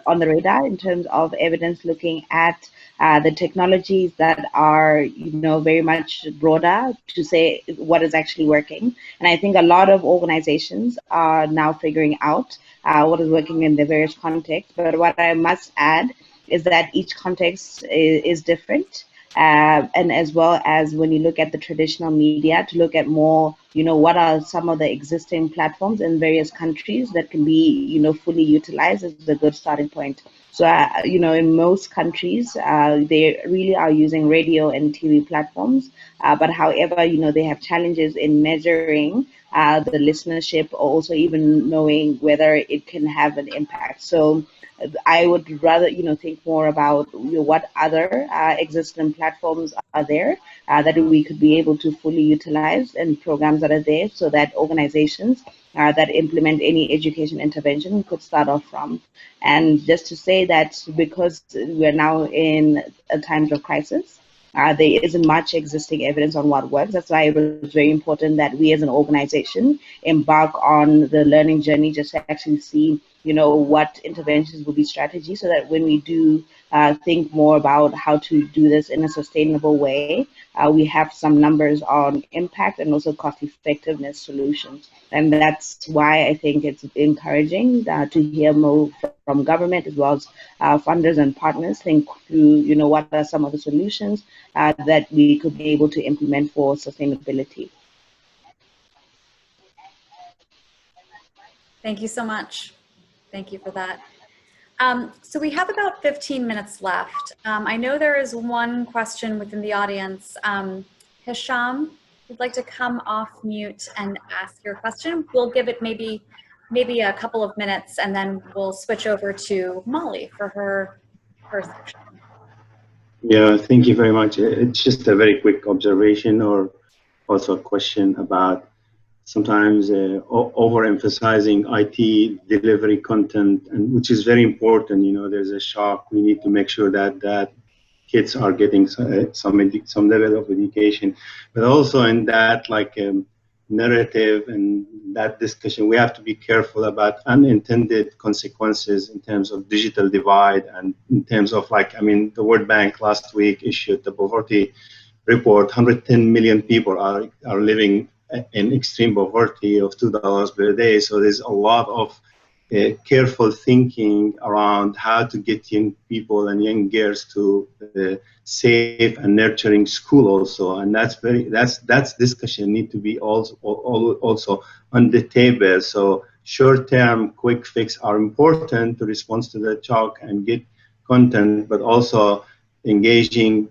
on the radar in terms of evidence looking at the technologies that are, you know, very much broader to say what is actually working. And I think a lot of organizations are now figuring out what is working in the various contexts. But what I must add is that each context is different. And as well as when you look at the traditional media, to look at more, you know, what are some of the existing platforms in various countries that can be, you know, fully utilized is a good starting point. So, you know, in most countries, they really are using radio and TV platforms. But however, you know, they have challenges in measuring the listenership or also even knowing whether it can have an impact. So I would rather, you know, think more about, you know, what other existing platforms are there that we could be able to fully utilize, and programs that are there so that organizations that implement any education intervention could start off from. And just to say that because we're now in times of crisis, there isn't much existing evidence on what works. That's why it was very important that we as an organization embark on the learning journey just to actually see, you know, what interventions will be strategies, so that when we do think more about how to do this in a sustainable way, we have some numbers on impact and also cost effectiveness solutions. And that's why I think it's encouraging to hear more from government as well as funders and partners think through, you know, what are some of the solutions that we could be able to implement for sustainability. Thank you so much. Thank you for that. So we have about 15 minutes left. I know there is one question within the audience. Hisham, you'd like to come off mute and ask your question, we'll give it maybe a couple of minutes, and then we'll switch over to Molly for her section. Yeah, thank you very much. It's just a very quick observation, or also a question about sometimes overemphasizing IT delivery content, and which is very important. You know, there's a shock. We need to make sure that kids are getting some level of education, but also in that narrative and that discussion, we have to be careful about unintended consequences in terms of digital divide, and in terms of the World Bank last week issued the poverty report. 110 million people are living in extreme poverty of $2 per day. So there's a lot of careful thinking around how to get young people and young girls to safe and nurturing school also, and that's discussion need to be also on the table. So short-term quick fix are important to respond to the shock and get content, but also engaging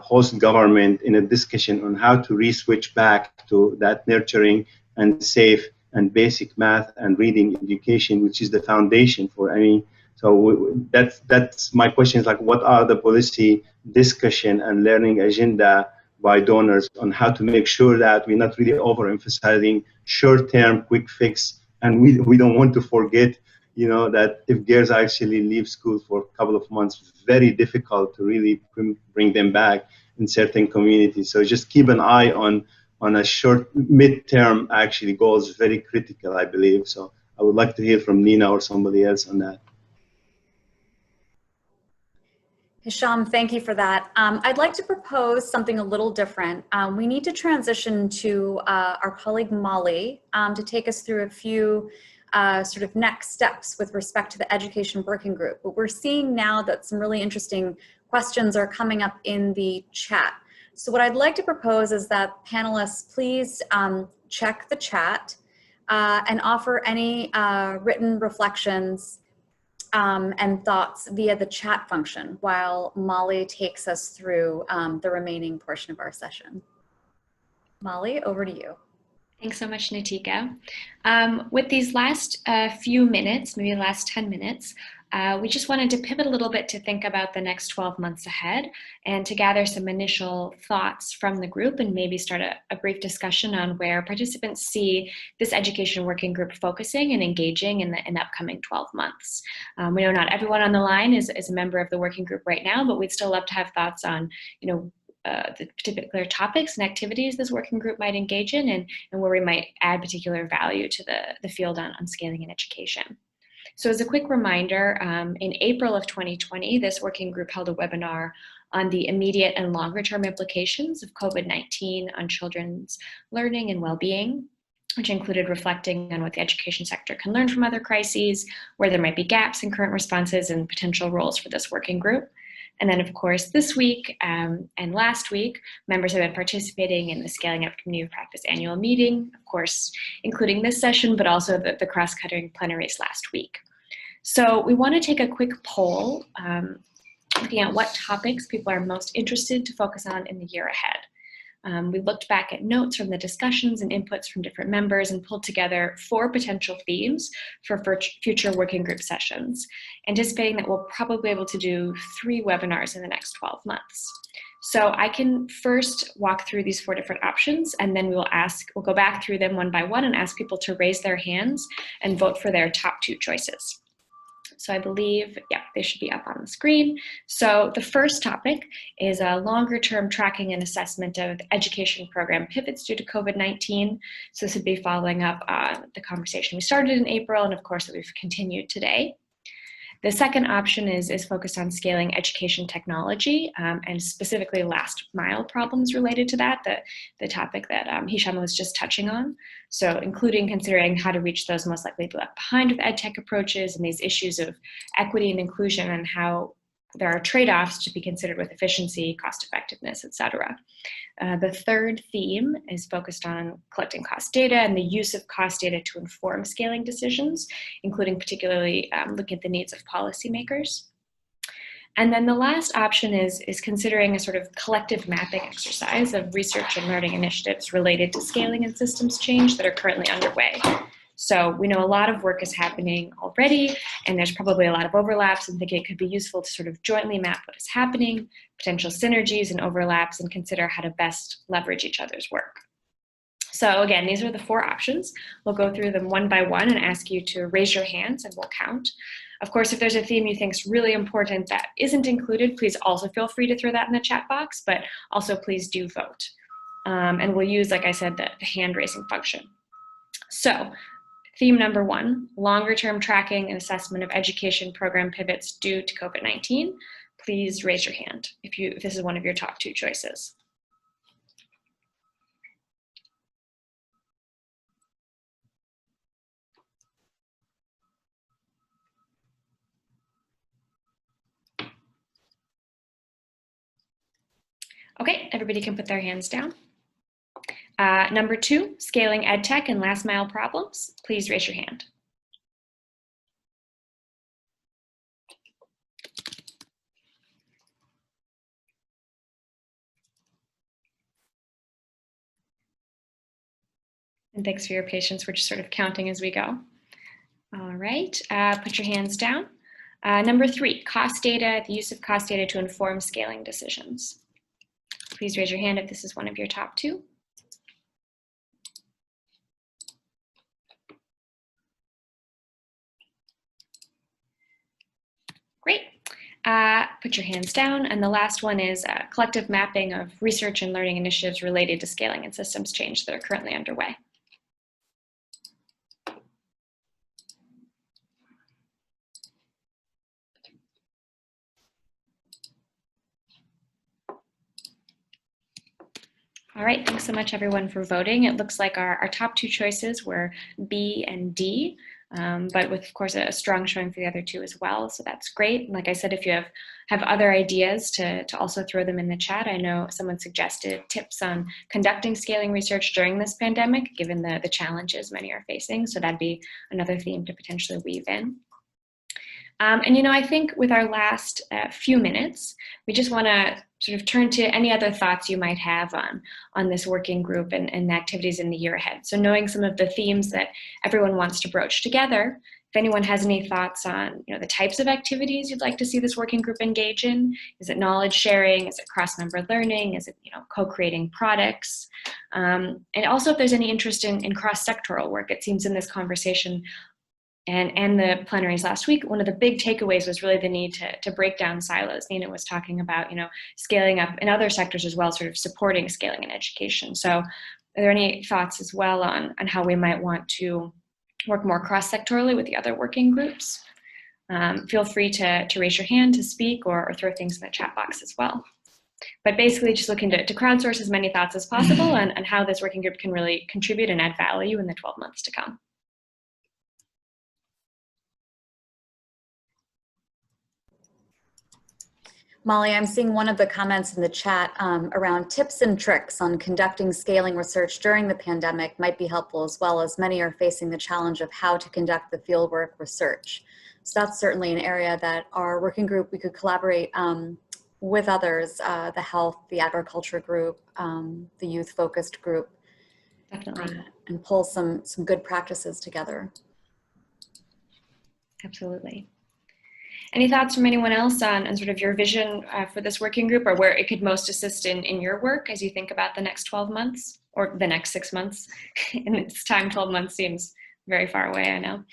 host government in a discussion on how to re-switch back to that nurturing and safe and basic math and reading education, which is the foundation for any. So that's my question, is what are the policy discussion and learning agenda by donors on how to make sure that we're not really overemphasizing short-term quick fix, and we don't want to forget, that if girls actually leave school for a couple of months, very difficult to really bring them back in certain communities. So just keep an eye on a short, mid-term actually goals, very critical, I believe. So I would like to hear from Nina or somebody else on that. Hisham, thank you for that. I'd like to propose something a little different. We need to transition to our colleague Molly to take us through a few sort of next steps with respect to the Education Working Group. But we're seeing now that some really interesting questions are coming up in the chat. So what I'd like to propose is that panelists please check the chat and offer any written reflections and thoughts via the chat function while Molly takes us through the remaining portion of our session. Molly, over to you. Thanks so much, Nitika. With these last few minutes, maybe the last 10 minutes, we just wanted to pivot a little bit to think about the next 12 months ahead and to gather some initial thoughts from the group and maybe start a brief discussion on where participants see this Education Working Group focusing and engaging in the upcoming 12 months. We know not everyone on the line is a member of the working group right now, but we'd still love to have thoughts on, the particular topics and activities this working group might engage in, and where we might add particular value to the field on scaling in education. So as a quick reminder, in April of 2020, this working group held a webinar on the immediate and longer term implications of COVID-19 on children's learning and well-being, which included reflecting on what the education sector can learn from other crises, where there might be gaps in current responses, and potential roles for this working group. And then, of course, this week and last week, members have been participating in the Scaling Up Community of Practice annual meeting, of course, including this session, but also the cross-cutting plenaries last week. So we want to take a quick poll looking at what topics people are most interested to focus on in the year ahead. We looked back at notes from the discussions and inputs from different members and pulled together 4 potential themes for future working group sessions, anticipating that we'll probably be able to do 3 webinars in the next 12 months. So I can first walk through these 4 different options, and then we'll go back through them one by one and ask people to raise their hands and vote for their top 2 choices. So I believe, yeah, they should be up on the screen. So the first topic is a longer term tracking and assessment of education program pivots due to COVID-19. So this would be following up on the conversation we started in April, and of course that we've continued today. The second option is focused on scaling education technology and specifically last mile problems related to that, the topic that Hisham was just touching on. So including considering how to reach those most likely to be left behind with ed tech approaches and these issues of equity and inclusion and how there are trade-offs to be considered with efficiency, cost effectiveness, et cetera. The third theme is focused on collecting cost data and the use of cost data to inform scaling decisions, including particularly looking at the needs of policymakers. And then the last option is considering a sort of collective mapping exercise of research and learning initiatives related to scaling and systems change that are currently underway. So we know a lot of work is happening already, and there's probably a lot of overlaps, and think it could be useful to sort of jointly map what is happening, potential synergies and overlaps, and consider how to best leverage each other's work. So again, these are the 4 options. We'll go through them one by one and ask you to raise your hands and we'll count. Of course, if there's a theme you think is really important that isn't included, please also feel free to throw that in the chat box, but also please do vote. And we'll use, like I said, the hand raising function. So theme number 1, longer term tracking and assessment of education program pivots due to COVID-19. Please raise your hand if this is one of your top 2 choices. Okay, everybody can put their hands down. Number 2, scaling EdTech and last mile problems. Please raise your hand. And thanks for your patience. We're just sort of counting as we go. All right, put your hands down. Number 3, cost data, the use of cost data to inform scaling decisions. Please raise your hand if this is one of your top 2. Great. Put your hands down. And the last one is collective mapping of research and learning initiatives related to scaling and systems change that are currently underway. All right, thanks so much everyone for voting. It looks like our top 2 choices were B and D, but with of course a strong showing for the other 2 as well, so that's great. And like I said, if you have other ideas to also throw them in the chat. I know someone suggested tips on conducting scaling research during this pandemic, given the challenges many are facing, so that'd be another theme to potentially weave in. And you know, I think with our last few minutes, we just want to sort of turn to any other thoughts you might have on this working group and the activities in the year ahead. So knowing some of the themes that everyone wants to broach together, if anyone has any thoughts on the types of activities you'd like to see this working group engage in, is it knowledge sharing, is it cross-member learning, is it co-creating products, and also if there's any interest in cross-sectoral work. It seems in this conversation and the plenaries last week, one of the big takeaways was really the need to break down silos. Nina was talking about, scaling up in other sectors as well, sort of supporting scaling in education. So are there any thoughts as well on how we might want to work more cross-sectorally with the other working groups? Feel free to raise your hand to speak or throw things in the chat box as well. But basically just looking to crowdsource as many thoughts as possible and how this working group can really contribute and add value in the 12 months to come. Molly, I'm seeing one of the comments in the chat around tips and tricks on conducting scaling research during the pandemic might be helpful, as well as many are facing the challenge of how to conduct the fieldwork research. So that's certainly an area that our working group, we could collaborate with others, the health, the agriculture group, the youth focused group, Definitely. And pull some good practices together. Absolutely. Any thoughts from anyone else on sort of your vision for this working group, or where it could most assist in your work as you think about the next 12 months or the next 6 months? In this time, 12 months seems very far away, I know.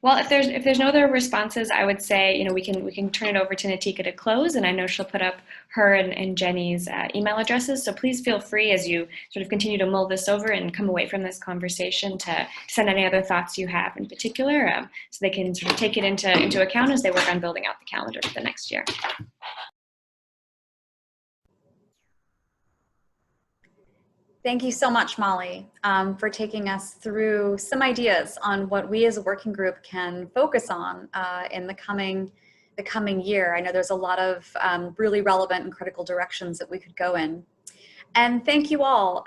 Well, if there's no other responses, I would say we can turn it over to Nitika to close, and I know she'll put up her and Jenny's email addresses. So please feel free as you sort of continue to mull this over and come away from this conversation to send any other thoughts you have in particular, so they can sort of take it into account as they work on building out the calendar for the next year. Thank you so much, Molly, for taking us through some ideas on what we as a working group can focus on in the coming year. I know there's a lot of really relevant and critical directions that we could go in. And thank you all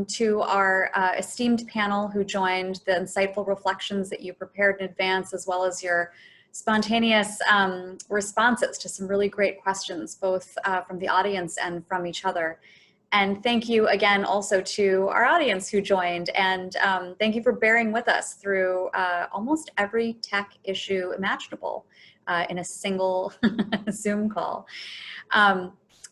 to our esteemed panel who joined, the insightful reflections that you prepared in advance, as well as your spontaneous responses to some really great questions, both from the audience and from each other. And thank you again also to our audience who joined, and thank you for bearing with us through almost every tech issue imaginable in a single Zoom call.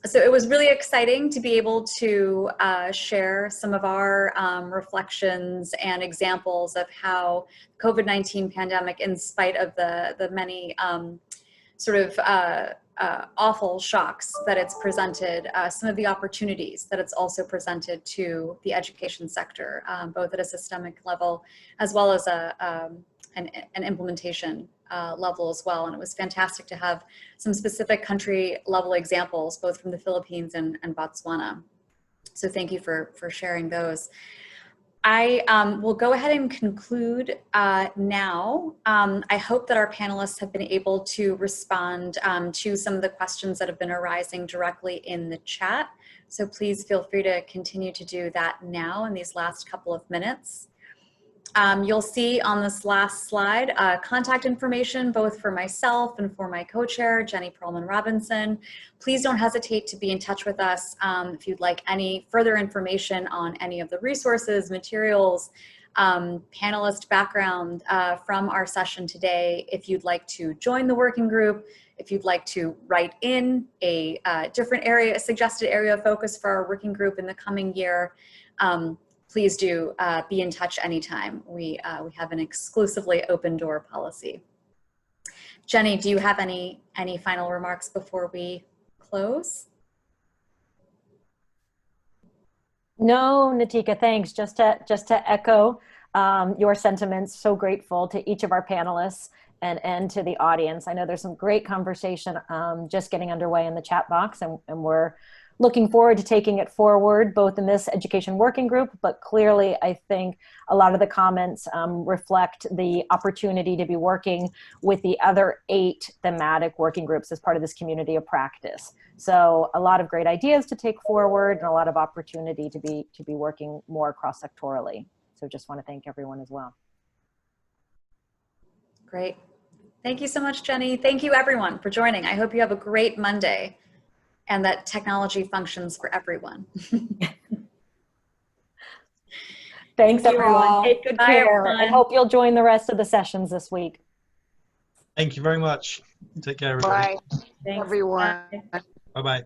So it was really exciting to be able to share some of our reflections and examples of how COVID-19 pandemic, in spite of the many sort of awful shocks that it's presented, some of the opportunities that it's also presented to the education sector, both at a systemic level as well as an implementation level as well. And it was fantastic to have some specific country level examples, both from the Philippines and Botswana. So thank you for sharing those. I will go ahead and conclude now. I hope that our panelists have been able to respond to some of the questions that have been arising directly in the chat. So please feel free to continue to do that now in these last couple of minutes. You'll see on this last slide contact information both for myself and for my co-chair, Jenny Perlman Robinson. Please don't hesitate to be in touch with us if you'd like any further information on any of the resources, materials, panelist background from our session today. If you'd like to join the working group, if you'd like to write in a different area, a suggested area of focus for our working group in the coming year, please do be in touch anytime. We have an exclusively open door policy. Jenny, do you have any final remarks before we close? No, Nitika, thanks. Just to echo your sentiments, so grateful to each of our panelists and to the audience. I know there's some great conversation just getting underway in the chat box, and we're looking forward to taking it forward, both in this education working group, but clearly I think a lot of the comments reflect the opportunity to be working with the other 8 thematic working groups as part of this community of practice. So a lot of great ideas to take forward and a lot of opportunity to be working more cross-sectorally. So just want to thank everyone as well. Great. Thank you so much, Jenny. Thank you everyone for joining. I hope you have a great Monday and that technology functions for everyone. Thanks, everyone. Take good care. Everyone. I hope you'll join the rest of the sessions this week. Thank you very much. Take care, everybody. Bye, everyone. Bye-bye.